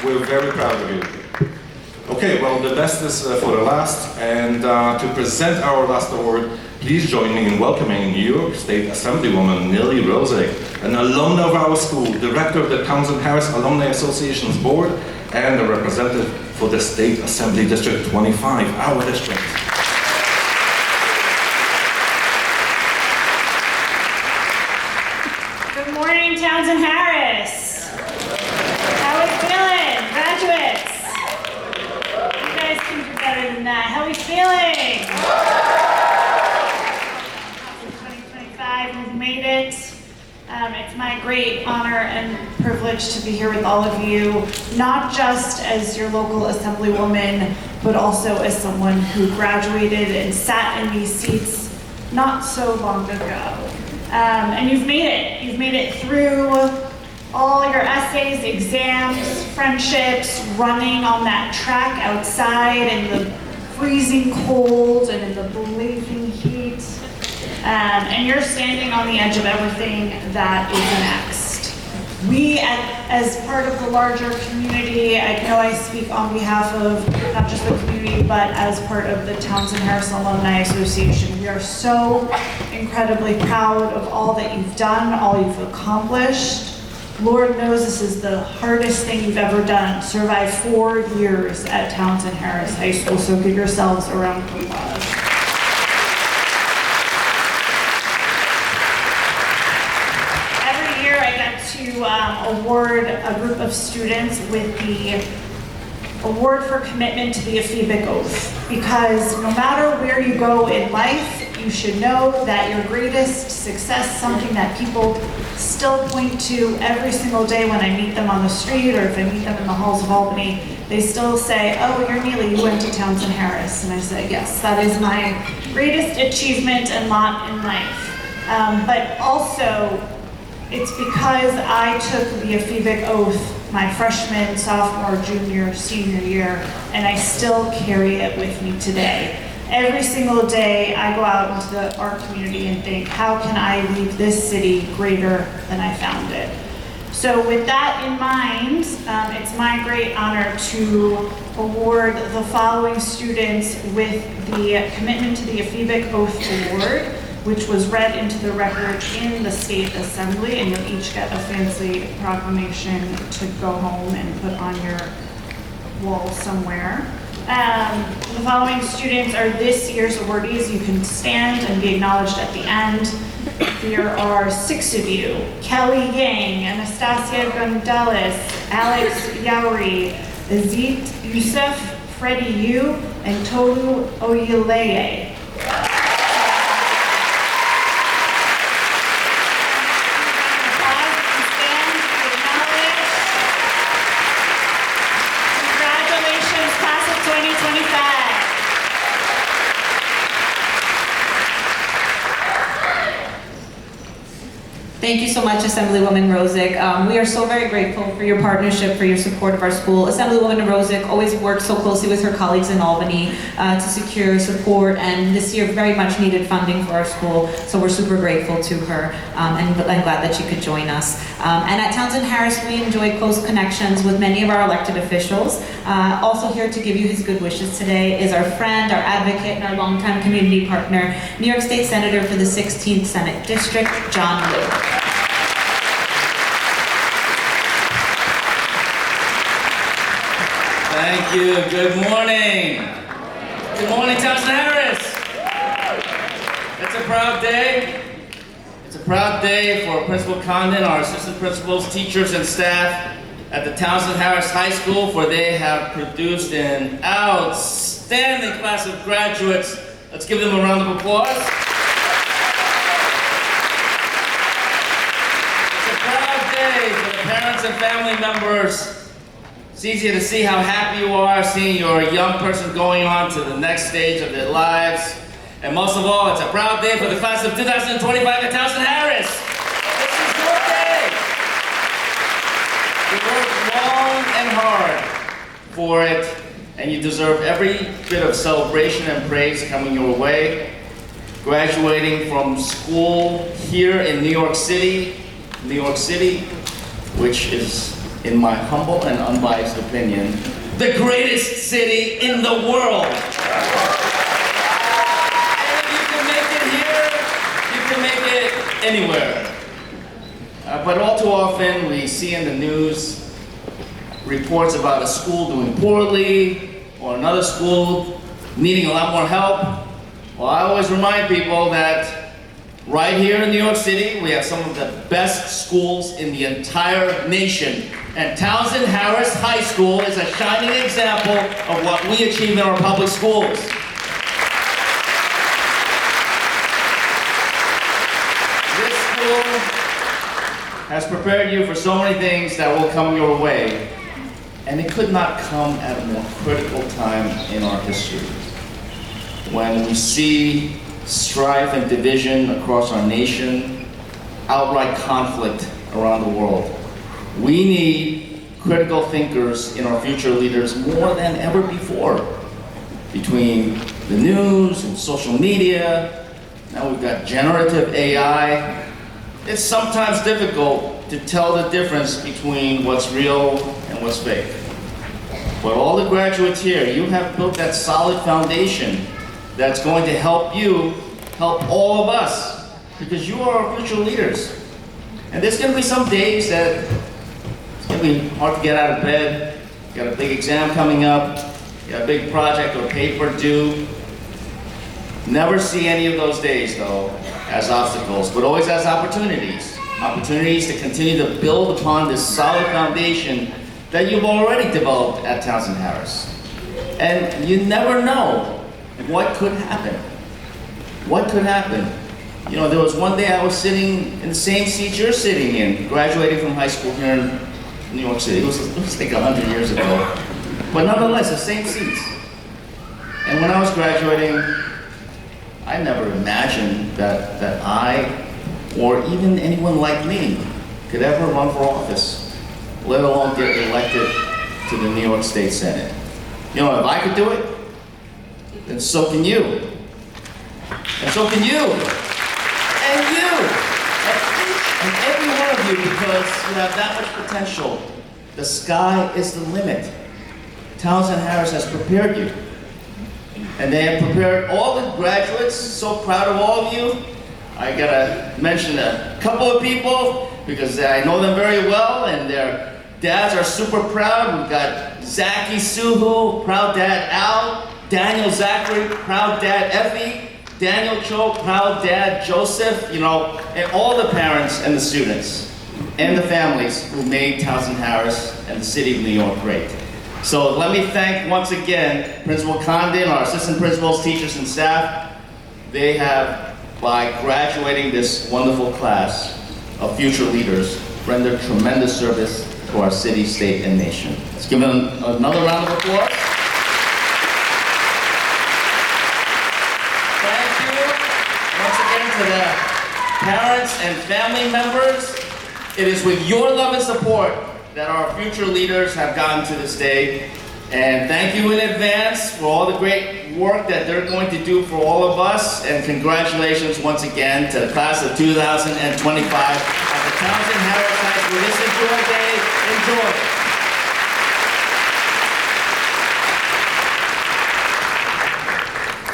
We're very proud of you. Okay, well, the best is for the last. And to present our last award, please join me in welcoming New York State Assemblywoman Nellie Rosick, an alumna of our school, director of the Townsend Harris Alumni Association's board, and a representative for the State Assembly District 25, our district. Good morning, Townsend Harris. How we feeling, graduates? You guys can do better than that. How we feeling? 2025, we've made it. It's my great honor and privilege to be here with all of you, not just as your local assemblywoman, but also as someone who graduated and sat in these seats not so long ago. And you've made it. You've made it through all your essays, exams, friendships, running on that track outside in the freezing cold and in the blazing heat. And you're standing on the edge of everything that is next. We, as part of the larger community, I know I speak on behalf of not just the community, but as part of the Townsend Harris Alumni Association, we are so incredibly proud of all that you've done, all you've accomplished. Lord knows this is the hardest thing you've ever done, survive 4 years at Townsend Harris High School, so give yourselves a round of applause. To award a group of students with the award for commitment to the Ephebic Oath, because no matter where you go in life, you should know that your greatest success, something that people still point to every single day when I meet them on the street or if I meet them in the halls of Albany, they still say, oh, you're Neely, you went to Townsend Harris. And I say, yes, that is my greatest achievement and lot in life. But also, it's because I took the Ephebic Oath my freshman, sophomore, junior, senior year, and I still carry it with me today. Every single day I go out into our community and think, how can I leave this city greater than I found it? So with that in mind, it's my great honor to award the following students with the Commitment to the Ephebic Oath Award, which was read into the record in the State Assembly, and you'll each get a fancy proclamation to go home and put on your wall somewhere. The following students are this year's awardees. You can stand and be acknowledged at the end. There are 6 of you: Kelly Yang, Anastasia Gonzalez, Alex Yowri, Azit Youssef, Freddie Yu, and Tolu Oyeleye. Thank you so much, Assemblywoman Rosick. We are so very grateful for your partnership, for your support of our school. Assemblywoman Rosick always works so closely with her colleagues in Albany to secure support, and this year very much needed funding for our school, so we're super grateful to her, and I'm glad that she could join us. And at Townsend Harris, we enjoy close connections with many of our elected officials. Also here to give you his good wishes today is our friend, our advocate, and our longtime community partner, New York State Senator for the 16th Senate District, John Liu. Thank you. Good morning. Good morning, Townsend Harris. It's a proud day. It's a proud day for Principal Condon, our assistant principals, teachers, and staff at the Townsend Harris High School, for they have produced an outstanding class of graduates. Let's give them a round of applause. It's a proud day for the parents and family members. It's easy to see how happy you are seeing your young person going on to the next stage of their lives. And most of all, it's a proud day for the class of 2025 at Townsend Harris. This is your day. You worked long and hard for it, and you deserve every bit of celebration and praise coming your way. Graduating from school here in New York City, which is, in my humble and unbiased opinion, the greatest city in the world. And if you can make it here, you can make it anywhere. But all too often, we see in the news reports about a school doing poorly, or another school needing a lot more help. Well, I always remind people that right here in New York City, we have some of the best schools in the entire nation. And Townsend Harris High School is a shining example of what we achieve in our public schools. This school has prepared you for so many things that will come your way. And it could not come at a more critical time in our history. When we see strife and division across our nation, outright conflict around the world. We need critical thinkers in our future leaders more than ever before. Between the news and social media, now we've got generative AI. It's sometimes difficult to tell the difference between what's real and what's fake. But all the graduates here, you have built that solid foundation that's going to help you help all of us, because you are our future leaders. And there's going to be some days that it's going to be hard to get out of bed. You got a big exam coming up, you got a big project or paper due. Never see any of those days, though, as obstacles, but always as opportunities. Opportunities to continue to build upon this solid foundation that you've already developed at Townsend Harris. And you never know what could happen. What could happen? You know, there was one day I was sitting in the same seat you're sitting in, graduating from high school here in New York City. It was like 100 years ago. But nonetheless, the same seats. And when I was graduating, I never imagined that I, or even anyone like me, could ever run for office, let alone get elected to the New York State Senate. You know, if I could do it, then so can you. And so can you. And you. And every one of you, because you have that much potential. The sky is the limit. Townsend Harris has prepared you. And they have prepared all the graduates. So proud of all of you. I gotta mention a couple of people because I know them very well and their dads are super proud. We've got Zachy Suhu, proud dad Al, Daniel Zachary, proud dad Effie, Daniel Cho, proud dad Joseph, you know, and all the parents and the students and the families who made Townsend Harris and the city of New York great. So let me thank once again Principal Condon, our assistant principals, teachers, and staff. They have, by graduating this wonderful class of future leaders, rendered tremendous service to our city, state, and nation. Let's give them another round of applause. Thank you once again to the parents, and family members, it is with your love and support that our future leaders have gotten to this day. And thank you in advance for all the great work that they're going to do for all of us. And congratulations once again to the class of 2025 at the Townsend Harris High School. This is your day. Enjoy.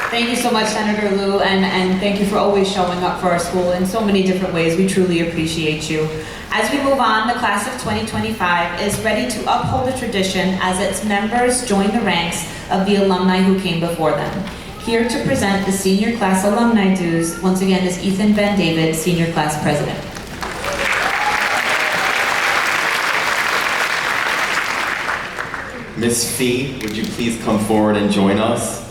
Thank you so much, Senator Liu, and thank you for always showing up for our school in so many different ways. We truly appreciate you. As we move on, the class of 2025 is ready to uphold the tradition as its members join the ranks of the alumni who came before them. Here to present the senior class alumni dues, once again, is Ethan Van David, senior class president. Ms. Fee, would you please come forward and join us?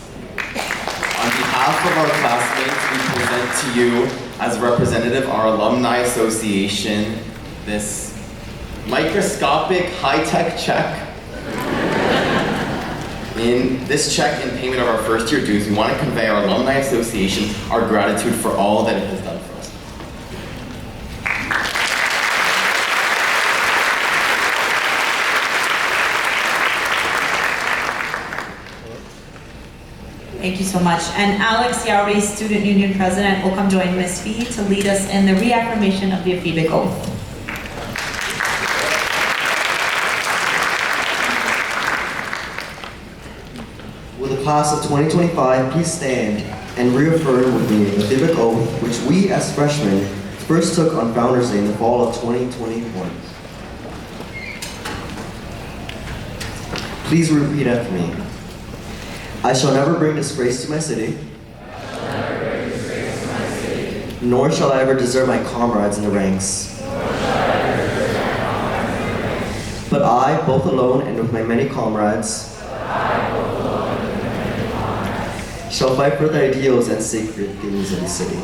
On behalf of our classmates, we present to you, as a representative, our Alumni Association, this microscopic high-tech check. In this check in payment of our first year dues, we want to convey our Alumni Association our gratitude for all that it has done for us. Thank you so much. And Alex Yauri, Student Union President, will come join Ms. Fee to lead us in the reaffirmation of the Civic oath. Will the class of 2025 please stand and reaffirm with me the Civic oath which we as freshmen first took on Founders Day in the fall of 2021. Please repeat after me. I shall never bring disgrace to my city, nor shall I ever desert my comrades in the ranks. But I, both alone and with my many comrades, shall fight for the ideals and sacred things of the city.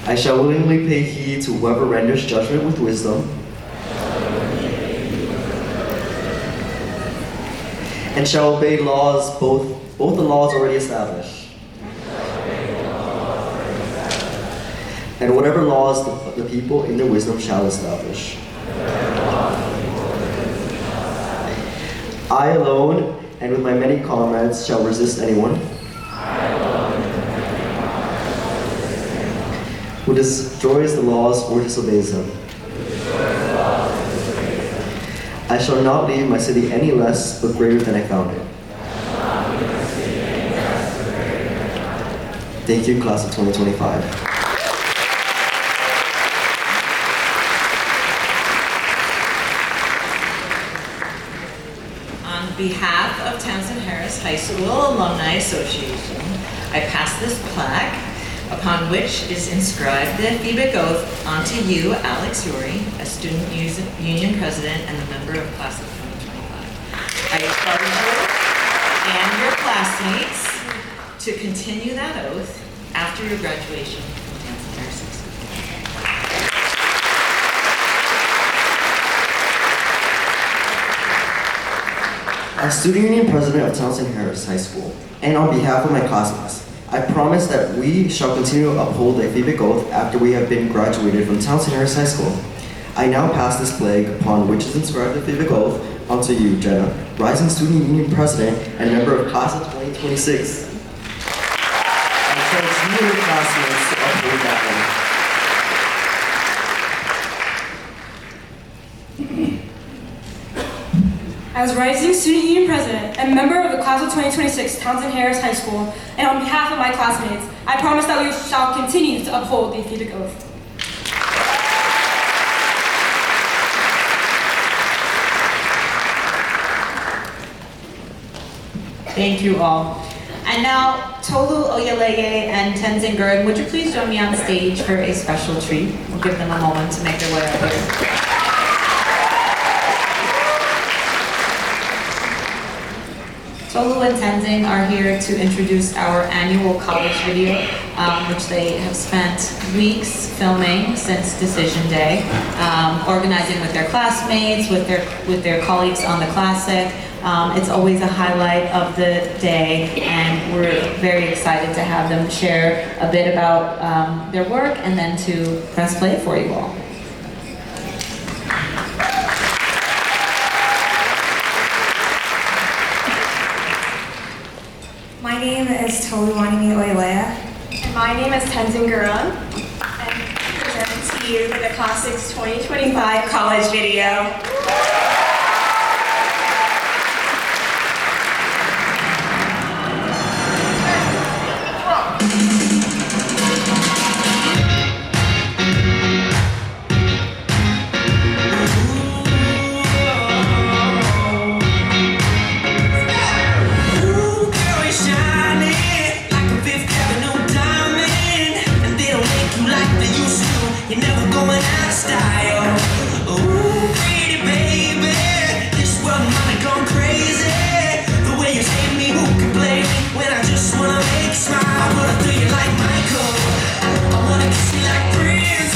I shall willingly pay heed to whoever renders judgment with wisdom, and shall obey laws, both the laws already established, and whatever laws the people in their wisdom shall establish. I alone, and with my many comrades, shall resist anyone who destroys the laws or disobeys them. I shall not leave my city any less but greater than I found it. Thank you, class of 2025. On behalf of Townsend Harris High School Alumni Association, I pass this plaque upon which is inscribed the Civic oath onto you, Alex Yauri, a student union president and a member of class of 2025. I charge you and your classmates to continue that oath after your graduation from Townsend Harris High School. As student union president of Townsend Harris High School, and on behalf of my classmates, I promise that we shall continue to uphold the Civic oath after we have been graduated from Townsend Harris High School. I now pass this plaque upon which is inscribed the Civic oath onto you, Jenna, rising student union president and member of class of 2026. I charge you and your classmates to uphold that oath. As rising student union president and member of the class of 2026 Townsend Harris High School, and on behalf of my classmates, I promise that we shall continue to uphold the Civic oath. Thank you all. And now, Tolu Oyeleye and Tenzin Gurg, would you please join me on stage for a special treat? We'll give them a moment to make their way up here. Tolu and Tenzin are here to introduce our annual college video, which they have spent weeks filming since Decision Day, organizing with their classmates, with their colleagues on the Classic, It's always a highlight of the day, and we're very excited to have them share a bit about their work and then to press play for you all. My name is Toluwanimi Oilea. And my name is Tenzin Gurung. And I present to you the Classics 2025 college video. You're never going out of style. Ooh, pretty baby, this world might have gone crazy. The way you say me, who can blame me when I just wanna make you smile? I wanna do you like Michael, I wanna kiss you like Prince.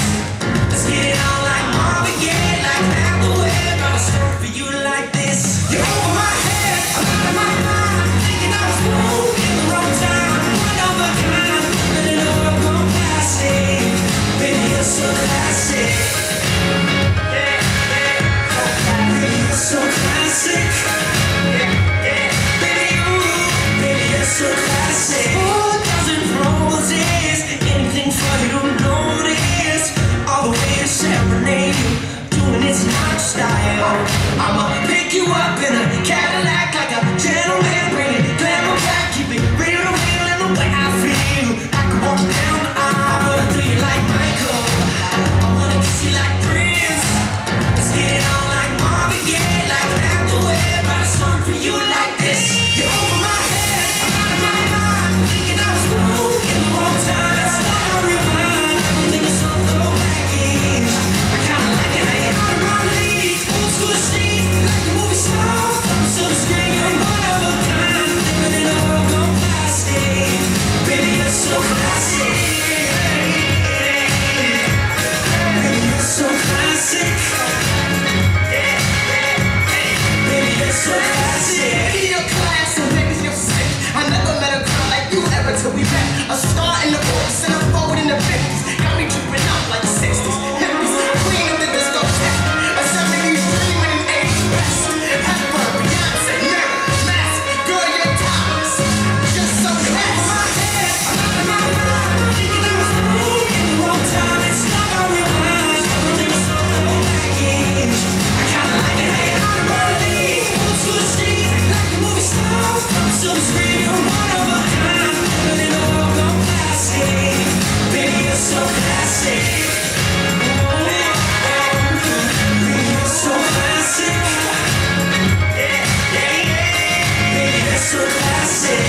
Let's get it on like Marvin, yeah, like Hathaway. Got a song for you like this. You're over my head, I'm out of my mind, thinking I was wrong in the wrong time. One of a kind, let it all go plastic. Baby, you're so classic. Yeah, yeah. Baby, you're so classic. Yeah, yeah. Baby, you're so classic. 4,000 roses, anything for you to notice. All the way to serenade you, doing it's not style. I'ma pick you up in a Cadillac like a gentleman, bring it glamour back, keep it real to real in the way I feel. I could walk you down the aisle, I wanna do you like Michael. I wanna kiss you like Prince. Let's get it on like Marvin, yeah, like Hathaway. Write a song for you like this. You're over my head, I'm out of my mind, thinking I was wrong in the wrong time. That's why I rewind. Everything is so throwback-ish. I kinda like it, hanging out of my league. Old school Steve, like the movie stars. I'm so screen, you're one of a kind. Living in a world gone plastic. Baby, you're so classic. So classic. Baby, you're so classic. Baby, you're classic. Baby, you're sick. I never met a girl like you ever till we met. A star in the voice and a forward in the 50s. Got me tripping out like the 60s. Memories, queen of the disco tech. A 70s dream and an 80s best. Hepburn, Beyonce, Mary, Mask. Girl, you're timeless. Just so classic. My head, I'm out of my mind. Thinking I was wrong in the wrong time. It's not a rewind. I kinda like it, hanging out of my league. Old school Steve, like the movie stars. So scream, you're one of a kind. Living in a world gone plastic. Baby, you're so classic. Baby, you're so classic. Yeah, yeah, yeah. Baby, you're so classic.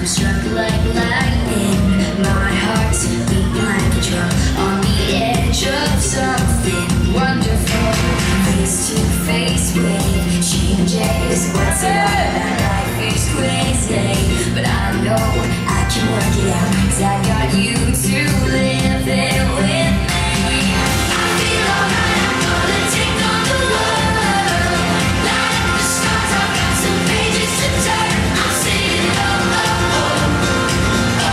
Struck like lightning, my heart's beating like a drum on the edge of something wonderful. Face to face with changes. What's it all about? Life is crazy, but I know I can work it out. 'Cause I got you to live it with me. I feel alright. I'm gonna take on the world. Light up the stars. I've got some pages to turn. I'm singing oh oh oh.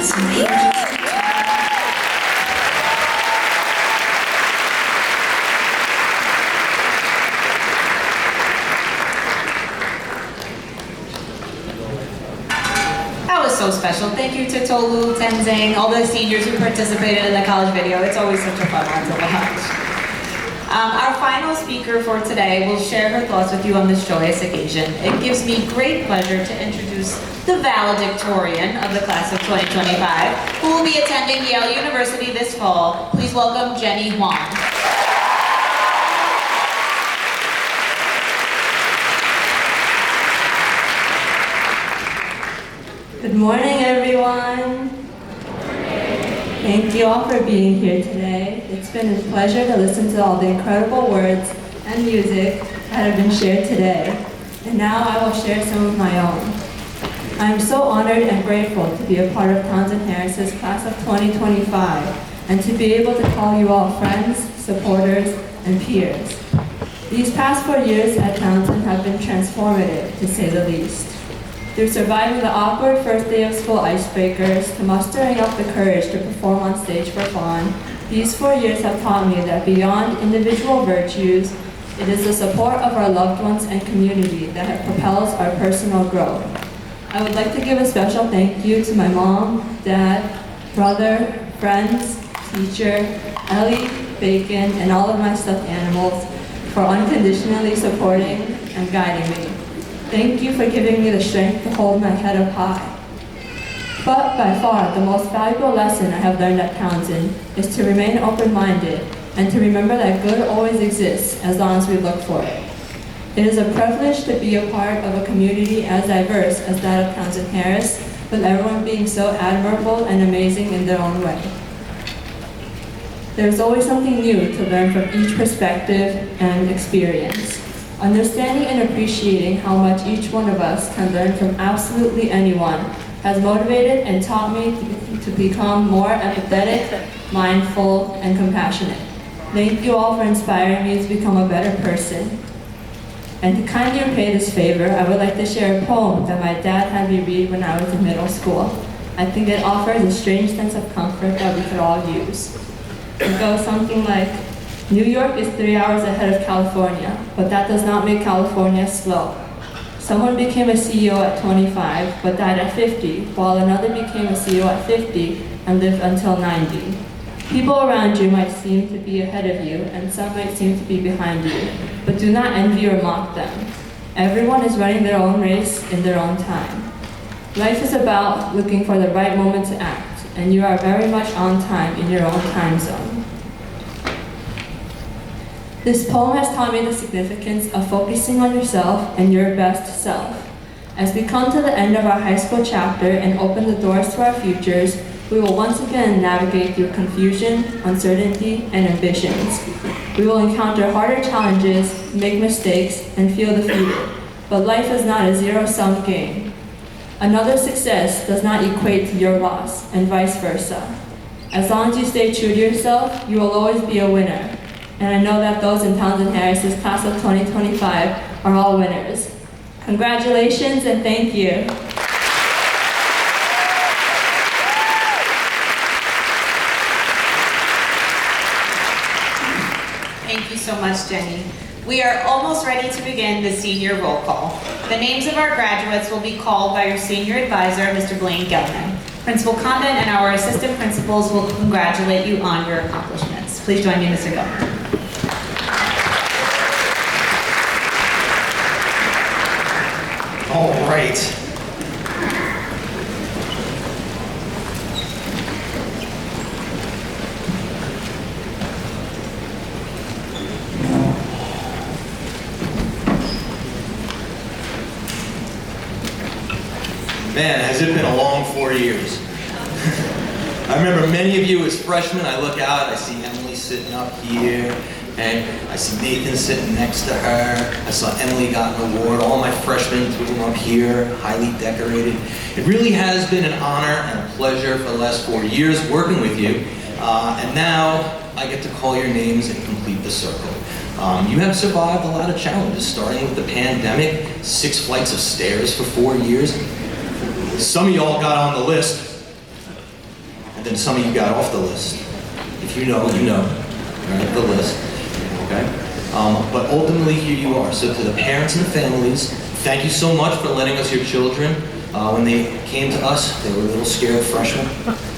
got some angels. That was so special. Thank you to Tolu, Tenzing, all the seniors who participated in the college video. It's always such a fun one to watch. Our final speaker for today will share her thoughts with you on this joyous occasion. It gives me great pleasure to introduce the Valedictorian of the class of 2025, who will be attending Yale University this fall. Please welcome Jenny Huang. Good morning, everyone. Thank you all for being here today. It's been a pleasure to listen to all the incredible words and music that have been shared today. And now I will share some of my own. I am so honored and grateful to be a part of Townsend Harris's class of 2025 and to be able to call you all friends, supporters, and peers. These past 4 years at Townsend have been transformative, to say the least. Through surviving the awkward first day of school icebreakers to mustering up the courage to perform on stage for fun, these 4 years have taught me that beyond individual virtues, it is the support of our loved ones and community that propels our personal growth. I would like to give a special thank you to my mom, dad, brother, friends, teacher, Ellie, Bacon, and all of my stuffed animals for unconditionally supporting and guiding me. Thank you for giving me the strength to hold my head up high. But by far, the most valuable lesson I have learned at Townsend is to remain open-minded and to remember that good always exists as long as we look for it. It is a privilege to be a part of a community as diverse as that of Townsend Harris, with everyone being so admirable and amazing in their own way. There is always something new to learn from each perspective and experience. Understanding and appreciating how much each one of us can learn from absolutely anyone has motivated and taught me to become more empathetic, mindful, and compassionate. Thank you all for inspiring me to become a better person. And to kindly repay this favor, I would like to share a poem that my dad had me read when I was in middle school. I think it offers a strange sense of comfort that we could all use. It goes something like, New York is 3 hours ahead of California, but that does not make California slow. Someone became a CEO at 25, but died at 50, while another became a CEO at 50 and lived until 90. People around you might seem to be ahead of you, and some might seem to be behind you, but do not envy or mock them. Everyone is running their own race in their own time. Life is about looking for the right moment to act, and you are very much on time in your own time zone. This poem has taught me the significance of focusing on yourself and your best self. As we come to the end of our high school chapter and open the doors to our futures, we will once again navigate through confusion, uncertainty, and ambitions. We will encounter harder challenges, make mistakes, and feel defeated. But life is not a zero-sum game. Another success does not equate to your loss, and vice versa. As long as you stay true to yourself, you will always be a winner. And I know that those in Townsend Harris's class of 2025 are all winners. Congratulations and thank you. Thank you so much, Jenny. We are almost ready to begin the senior roll call. The names of our graduates will be called by your senior advisor, Mr. Blaine Gelman. Principal Condon and our assistant principals will congratulate you on your accomplishments. Please join me, Mr. Gelman. All right. Man, has it been a long 4 years. I remember many of you as freshmen. I look out, I see Emily sitting up here, and I see Nathan sitting next to her. I saw Emily got an award. All my freshmen were up here, highly decorated. It really has been an honor and a pleasure for the last 4 years working with you. And now I get to call your names and complete the circle. You have survived a lot of challenges, starting with the pandemic, 6 flights of stairs for 4 years. Some of y'all got on the list. and then some of you got off the list. If you know, you know. You're off the list, okay? But ultimately, here you are. So to the parents and the families, thank you so much for letting us your children. When they came to us, they were a little scared freshmen.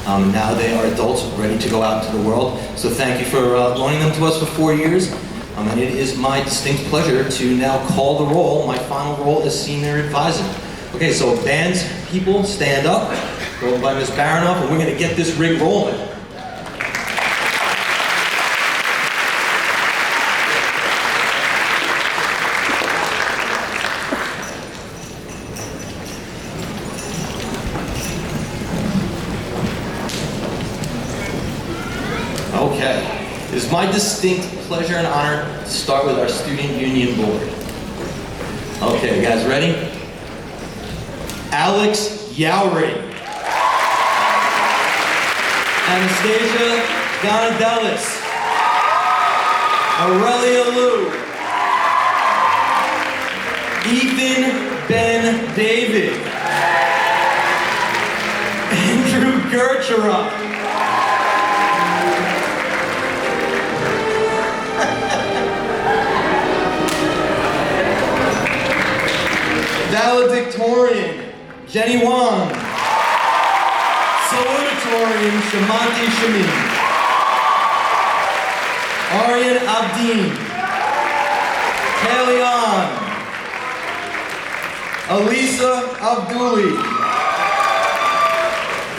Now they are adults ready to go out to the world. So thank you for loaning them to us for 4 years. And it is my distinct pleasure to now call the roll, my final role as senior advisor. Okay, so bands, people, stand up. Rolled by Ms. Baronoff, and we're going to get this rig rolling. Okay, it is my distinct pleasure and honor to start with our Student Union Board. Okay, you guys ready? Alex Yowry. Anastasia Gonadelis. Aurelia Liu. Ethan Ben David. Andrew Gertrude. Valedictorian, Jenny Wong. Salutatorian, Shamanti Shamin. Aryan Abdeen. Kalian. Elisa Abduli.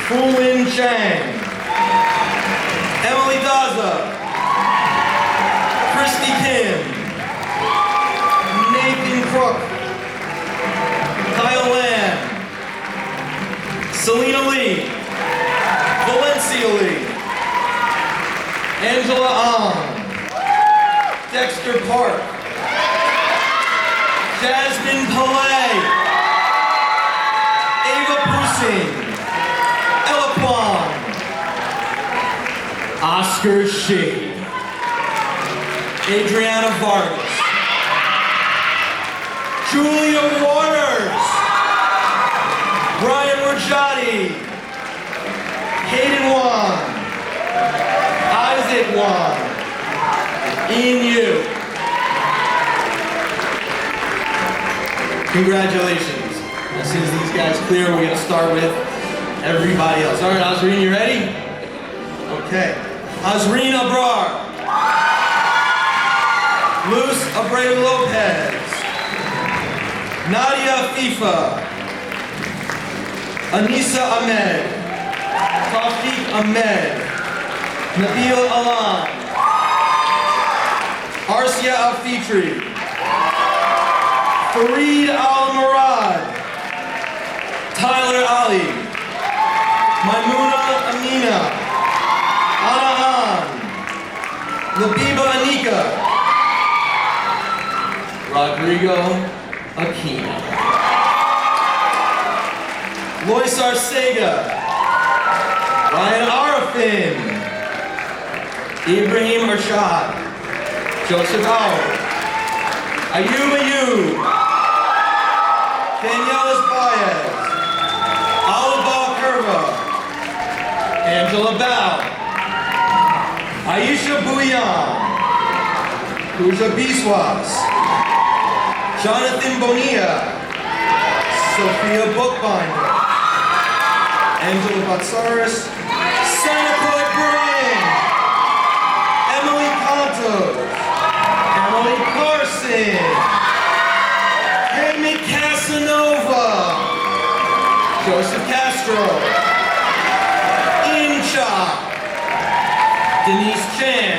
Fulin Chang. Emily Daza. Christy Kim. Nathan Crook. Kyle Lamb, Selena Lee, Valencia Lee, Angela Ahn, Dexter Park, Jasmine Pillay, Ava Pusing, Ella Kwan, Oscar Shade, Adriana Vargas, Julia Waters, Brian Rajati, Hayden Wan, Isaac Wan, Ian Yu. Congratulations. As soon as these guys clear, we're going to start with everybody else. All right, Azreen, you ready? Okay. Azreen Abrar. Luz Abreu Lopez. Nadia FIFA, Anissa Ahmed, Tawfiq Ahmed, Nabil Alam, Arsia Al-Fitri, Fareed Al-Murad, Tyler Ali, Maimuna Amina, Anahan, Labiba Anika, Rodrigo Aquino, Lois Arcega, Ryan Arafin, Ibrahim Arshad, Joseph Howard, Ayub Ayub, Daniela Baez, Alaba Curva, Angela Bao, Aisha Bouillon, Pooja Biswas, Jonathan Bonilla, Sophia Bookbinder, Angela Batsaris, Seneca Green, Emily Contos, Emily Carson, Amy Casanova, Joseph Castro, Incha, Denise Chan,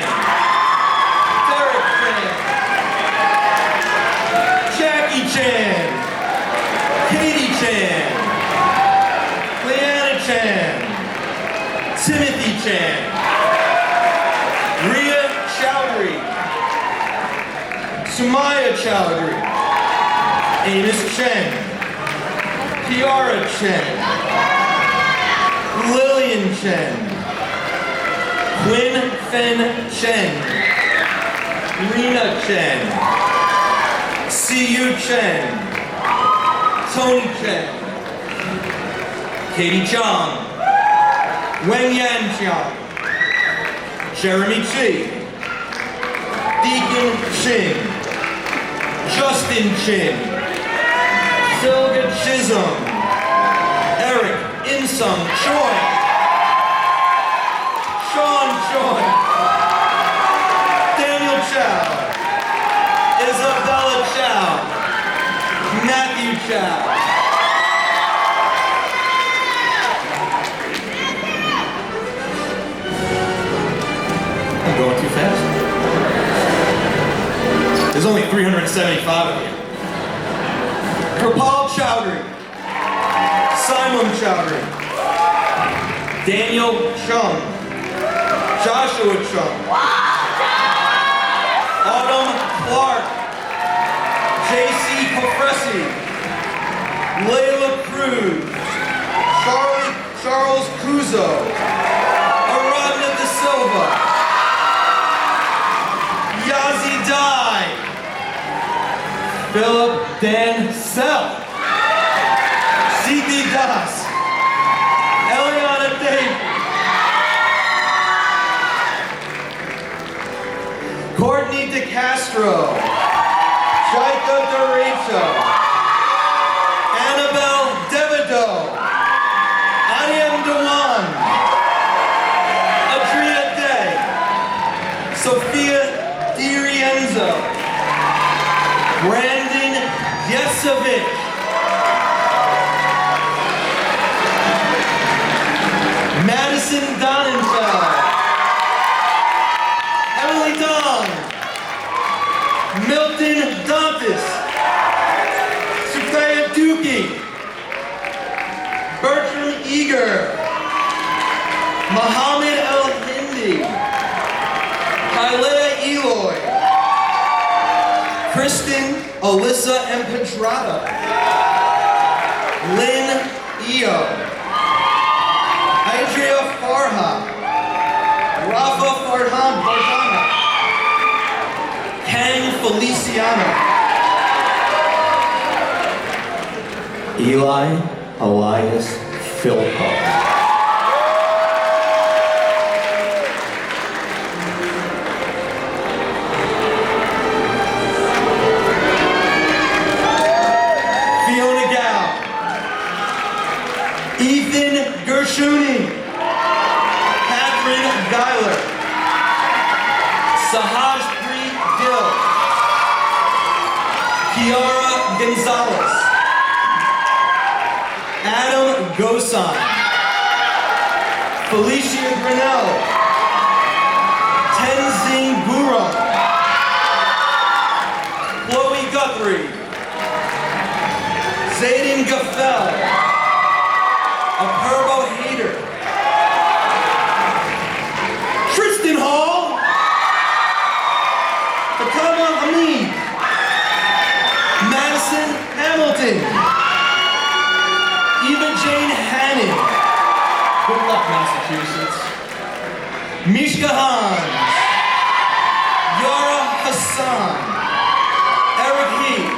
Derek Chan, Jackie Chan, Katie Chan, Leanna Chan, Timothy Chan, Ria Chowdhury, Sumaya Chowdhury, Amos Chen, Kiara Chen, Lillian Chen, Quinn Fen Chen, Rena Chen, Siyu Chen, Tony Chen, Katie Chong, Wen Yanqiang, Jeremy Chi, Deacon Chin, Justin Chin, Silga Chisholm, Eric Insung Choi, Sean Choi, Daniel Chow, Isabella Chow, Matthew Chow. I'm going too fast. There's only 375 of you. Kripal Chowdhury, Simon Chowdhury, Daniel Chung, Joshua Chung, Autumn Clark, J.C. Cofresi, Layla Cruz, Charles Cuzo, Aradna De Silva, Yazi Dai, Philip Dan Sell, Siti Das, Eliana Davis, Courtney DeCastro, Jaika Derecho, Annabelle Devido, Aniem Dewan, Adria Day, Sophia DiRienzo, Brandon Yesevich, Madison Donenfeld, Emily Dong, Milton Dantas, Sufaya Dookie, Bertram Eager, Muhammad El Hindi, Kailea Eloy, Kristen Alyssa M. Pedrata, Lynn Eo, Adria Farha, Rafa Fardana, Kang Feliciano, Eli Elias Philpott. Fiona Gow, Ethan Gershuni, Catherine Geiler, Sahaj Gill, Kiara Gonzalez, Adam Gosan, Felicia Grinnell, Tenzing Gurung, Chloe Guthrie, Zayden Gaffel, Apurbo Hader, Tristan Hall, Fatama Hamid, Madison Hamilton, Eva Jane Hannon, good luck Massachusetts, Mishka Hans, Yara Hassan, Eric Heath,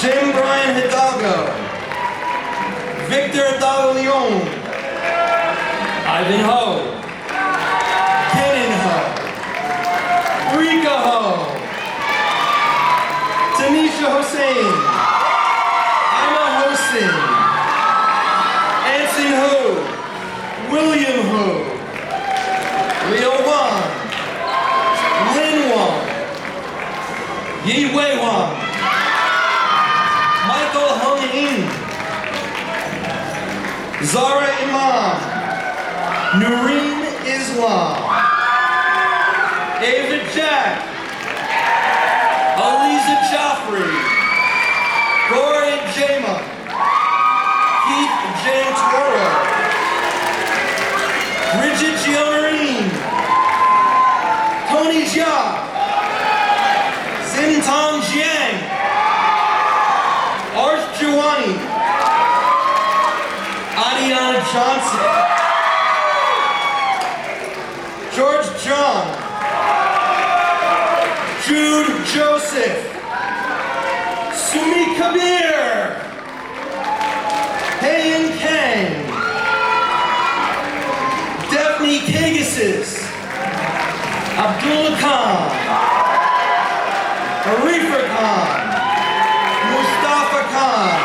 Jim Brian Hidalgo, Victor Daglione, Ivan Ho, Kenan Ho, Rika Ho, Tanisha Hossein, Emma Hossein, Anson Ho, William Ho, Leo Wang, Lin Wang, Yi Wei Wang, Michael Hung In, Zara Imam, Noreen Islam, Ava Jack, Aliza Joffrey, Corey Jama, Keith Jane Toro, Bridget Giamarine, Tony Jia, Sin Tong Jiang, Arsh Juwani, Adiana Johnson, George John, Jude Joseph, Sumi Kabir, Hayan Kang, Abdullah Khan, Arifa Khan, Mustafa Khan,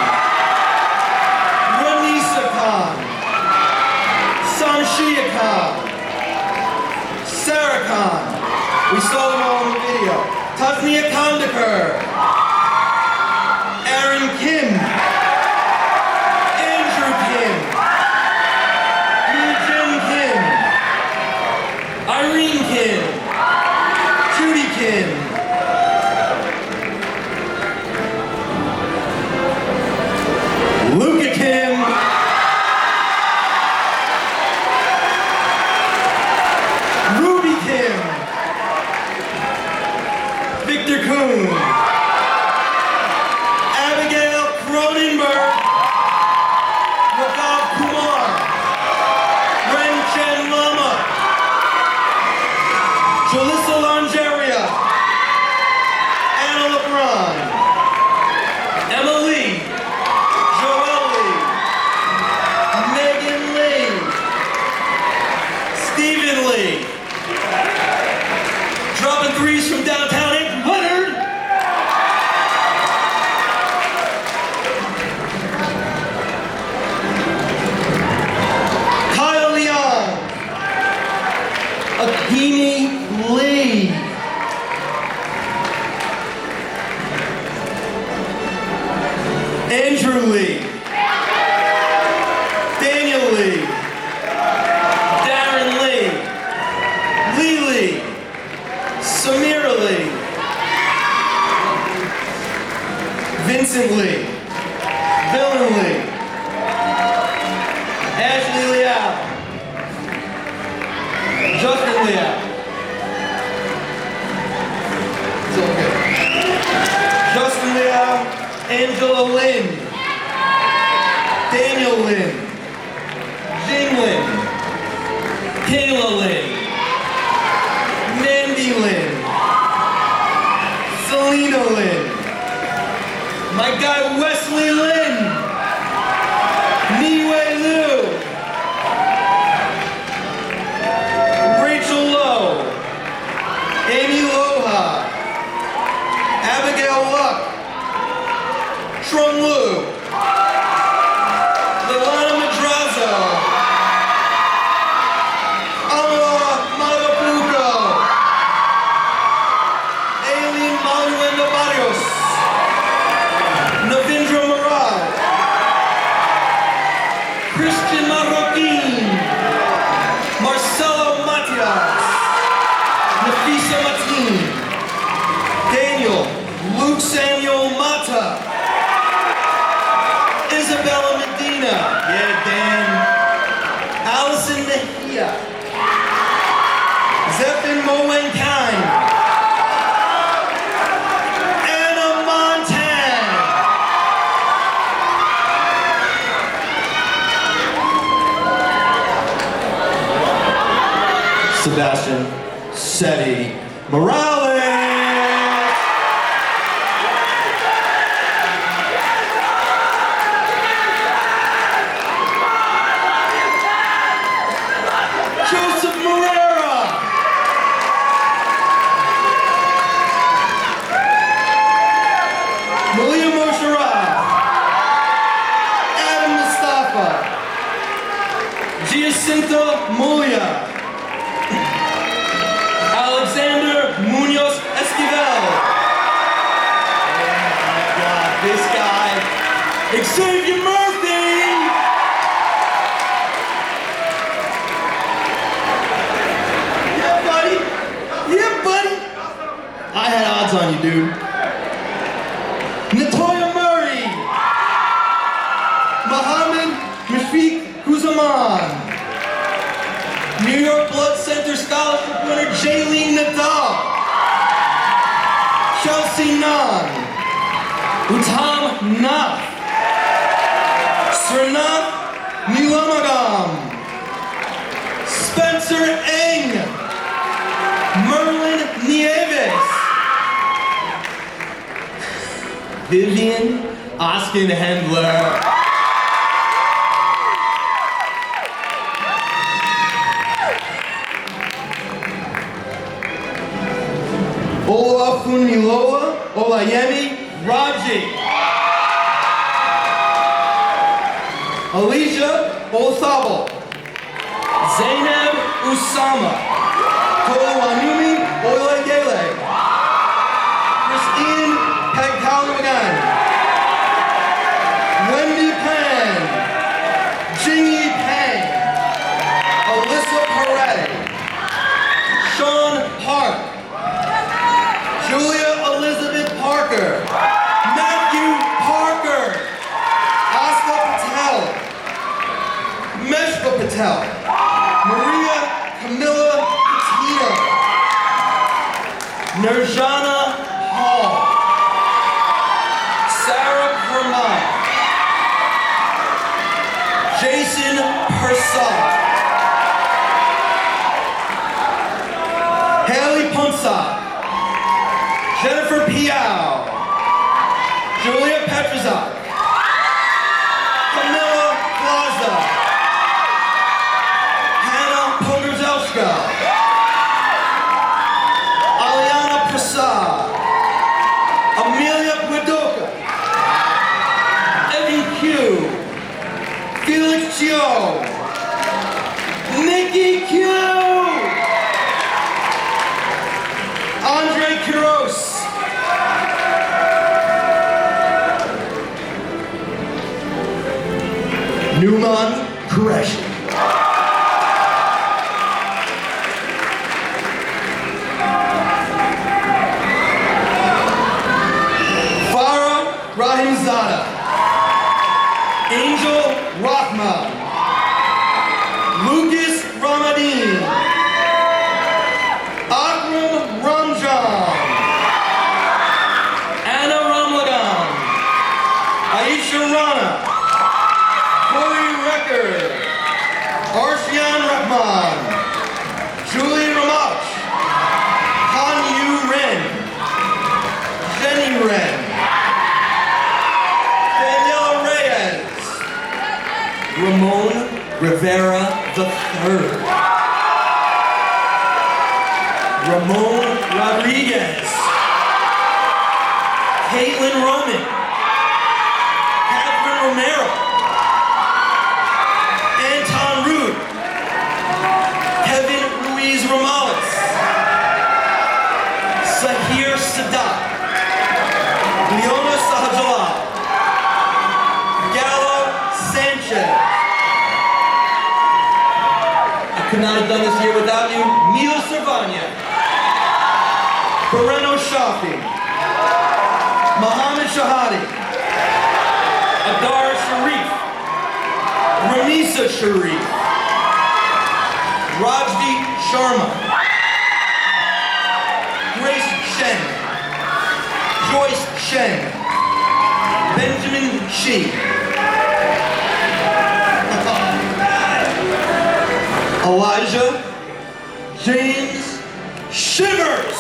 Ranisa Khan, Samshia Khan, Sarah Khan, we saw them all in the video, Tasnia Kandakar, Aaron Kim, Andrew Kim, Eugene Kim, Irene Kim, Judy Kim, Luca Kim, Ruby Kim, Victor Kuhn, Abigail Cronenberg, Raghav Kumar, Ren Chen Lama, Jalissa Longeria, Anna LeBron, Emily, Joelle Lee, Megan Lee, Stephen Lee, dropping threes from downtown 800. Kyle Leon, Akini Lee, Andrew Lee, Daniel Lee, Darren Lee, Lee Lee, Samira Lee, Vincent Lee, Villain Lee, Ashley Liao, Justin Liao. It's all good. Justin Liao, Angela Lin, Daniel Lin, Jing Lin, Kayla Lin, Mandy Lin, Selena Lin, my guy Wesley Lin, Niwei Liu, Rachel Lowe, Amy Loha, Abigail Luck, Trung Lu, Leilana Madrazo, Amala Matapuco, Aileen Manuela Barrios, Navindra Maral, Christian Marroquin, Marcelo Matias, Nafisa Matin, Daniel, Luke Samuel Mata, Isabella Medina, yeah, Dan, Allison Mejia, Zephin Mowenkind, Anna Montan, Sebastian Seti Morales. Joseph Morera. Malia Mosharraf. Adam Mustafa. Giacinta Mulia. Alexander Munoz Esquivel. Oh my God, this guy. Xavier Murphy. Yeah, buddy. I had odds on you, dude. Natoya Murray. Mohammed Mashfiq Kuzaman. New York Blood Center Scholarship winner Jaylene Nadal. Chelsea Nan. Utam Nath. Srinath Nilamagam. Spencer Eng. Merlin Nieves. Vivian Oskin Hendler. Olayemi Raji. Alicia Osabo. Zainab Usama. Toluwanumi Olegele. Christine Pagkalwagan. Wendy Pan. Jingy Pang. Alyssa Perez. Sean Park. Julia Elizabeth Parker. Matthew Parker. Asta Patel. Meshva Patel. Maria Camilla Patino. Nirjana Hall. Sarah Vermont. Jason Persad. Haley Punsa. Jennifer Piao. Julia Petrazak. Camilla Plaza. Hannah Pogorzelska. Aliana Prasad. Amelia Padoka. Evan Q. Felix Chio. Nikki Q. Andre Quiros. Numan Qureshi. Farah Rahimzada. Angel Rahman. Lucas Ramadeen. Akram Ramjan. Anna Ramlagan. Aisha Rana. Corey Recker. Arshian Rahman. Julie Ramach. Han Yu Ren. Jenny Ren. Daniela Reyes. Ramon Rivera III. Ramon Rodriguez. Caitlin Roman. Catherine Romero. Anton Root. Kevin Ruiz Romales. Sahir Sadat. Leona Sahajala. Gallo Sanchez. I could not have done this here without you. Mila Cervania. Bareno Shafi. Mohammed Shahadi. Adar Sharif. Ramisa Sharif. Rajdi Sharma. Grace Shen. Joyce Shen. Benjamin Shi. Elijah James Shivers.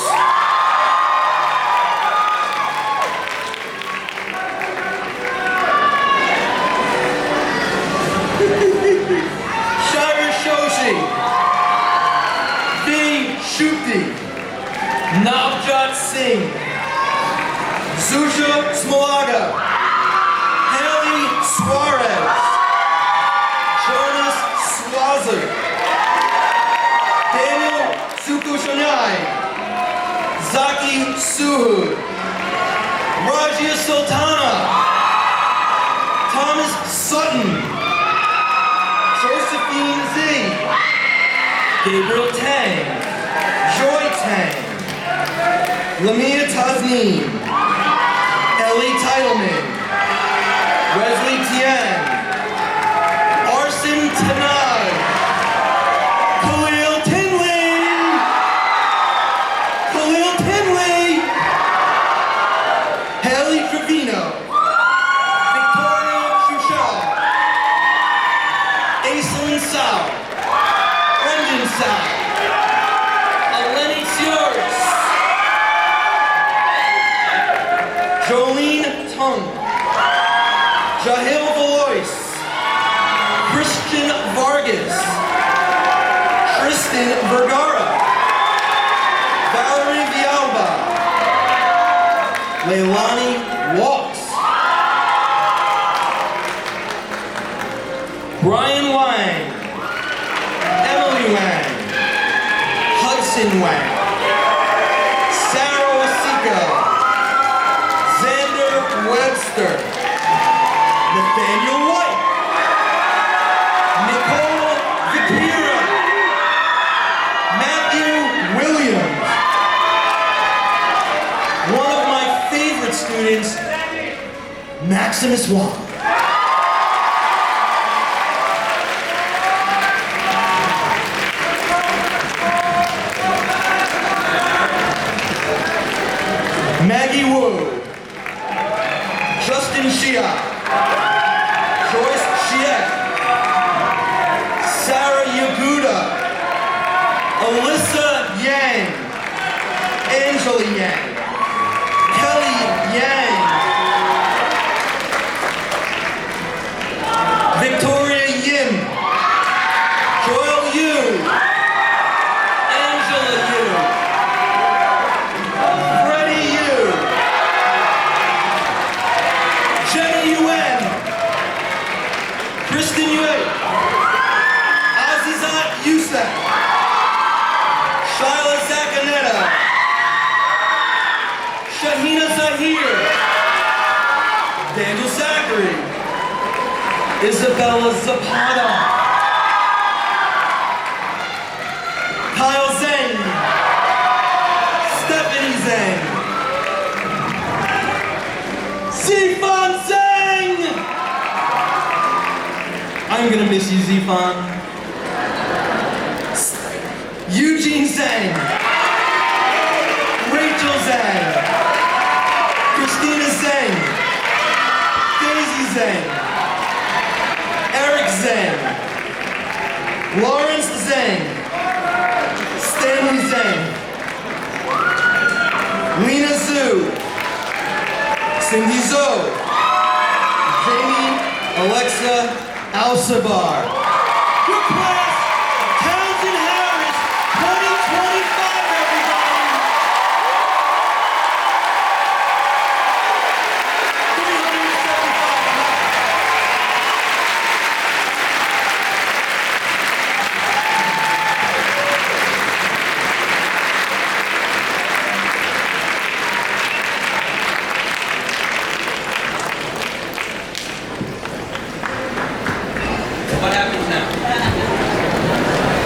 Shire Shoshi. V. Shukti. Navjot Singh. Zusha Smolaga. Haley Suarez. Jonas Swazer. Daniel Sukushanyai. Zaki Suhu. Rajia Sultana. Thomas Sutton. Josephine Z. Gabriel Tang. Joy Tang. Lamia Tasneem. Ellie Titleman. Wesley Tian. Arson Tanaj. Khalil Tinley. Khalil Tinley. Haley Trevino. Victoria Shushal. Aislinn Sao. Brendan Sao. Eleni Sears. Jolene Tung. Jahil Valois. Christian Vargas. Tristan Vergara. Valerie Vialba. Leilani Walks. Brian Wang. Emily Wang. Hudson Wang. Sarah Wasika. Xander Webster. Nathaniel White. Nicole Vipira. Matthew Williams. One of my favorite students, Maximus Wong. Maggie Wu. Justin Shia. Joyce Chiet. Sarah Yaguda. Alyssa Yang. Angela Yang. Kelly Yang. Victoria Yim. Joel Yu. Angela Yu. Freddie Yu. Jenny Yuen. Kristen Yuen. Azizat Youssef. Shyla Zakaneta. Shahina Zahir. Daniel Zachary. Isabella Zapata. Kyle Zeng. Stephanie Zeng. Zifan Zeng! I'm gonna miss you, Zifan. Eugene Zeng. Rachel Zeng. Christina Zeng. Daisy Zeng. Eric Zeng. Lawrence Zeng. Stanley Zeng. Lena Zhu. Cindy Zoe. Jamie Alexa Alsabar. Your class, Townsend Harris, 2025, everybody! 375. What happens now?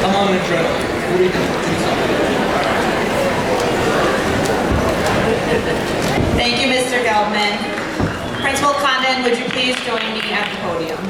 I'm on the trail. What are you doing? Thank you, Mr. Geldman. Principal Condon, would you please join me at the podium?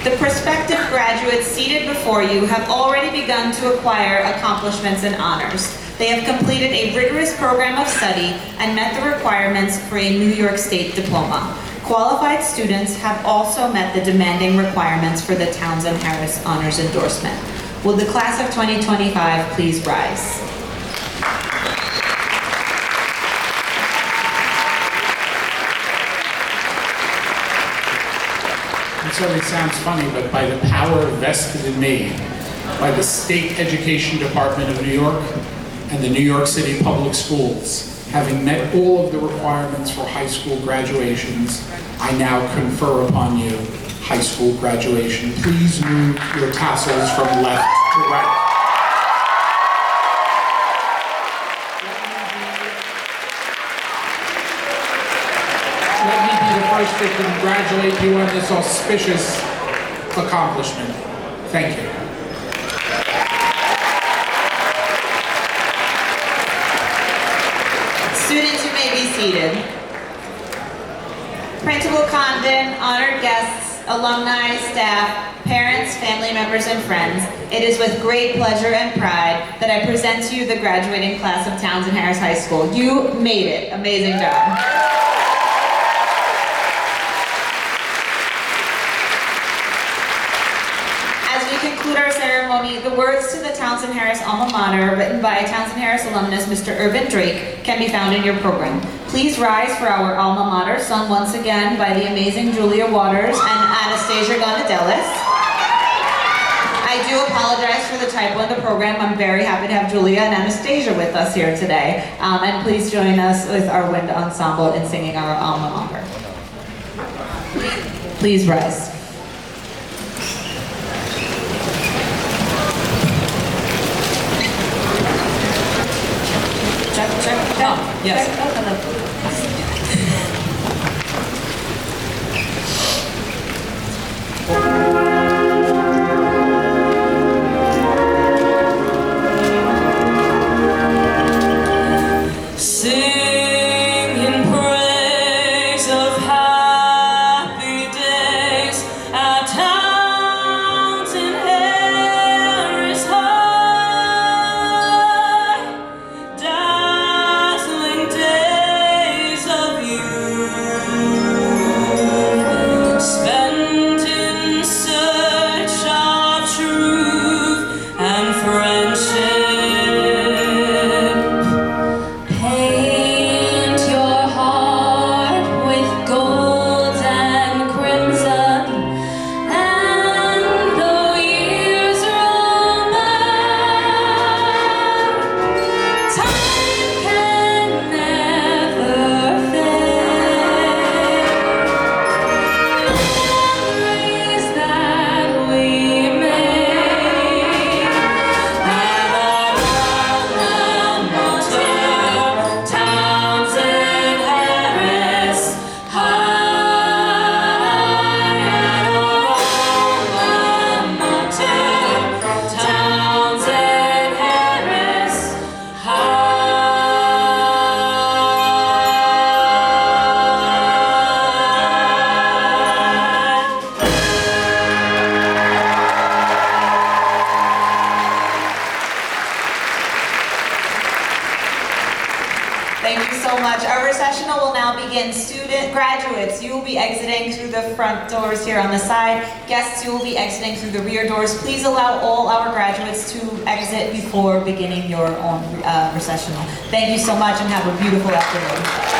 The prospective graduates seated before you have already begun to acquire accomplishments and honors. They have completed a rigorous program of study and met the requirements for a New York State diploma. Qualified students have also met the demanding requirements for the Townsend Harris Honors Endorsement. Will the class of 2025 please rise? It certainly sounds funny, but by the power vested in me by the State Education Department of New York and the New York City Public Schools, having met all of the requirements for high school graduations, I now confer upon you high school graduation. Please move your tassels from left to right. Let me be the first to congratulate you on this auspicious accomplishment. Thank you. Students, you may be seated. Principal Condon, honored guests, alumni, staff, parents, family members, and friends, it is with great pleasure and pride that I present to you the graduating class of Townsend Harris High School. You made it. Amazing job. As we conclude our ceremony, the words to the Townsend Harris alma mater, written by Townsend Harris alumnus Mr. Irvin Drake, can be found in your program. Please rise for our alma mater, sung once again by the amazing Julia Waters and Anastasia Gonadelis. I do apologize for the typo in the program. I'm very happy to have Julia and Anastasia with us here today. And please join us with our wind ensemble in singing our alma mater. Please rise. Check. Oh, yes. Sing in praise of happy days at towns in Harris High, dazzling days of youth, spent in search of truth and friendship. Paint your heart with gold and crimson, and though years roll by, time can never fade. Memories that we made at our alma mater, Townsend Harris High. At our alma mater, Townsend Harris Thank you so much. Our recessional will now begin. Graduates, you will be exiting through the front doors here on the side. Guests, you will be exiting through the rear doors. Please allow all our graduates to exit before beginning your own recessional. Thank you so much and have a beautiful afternoon.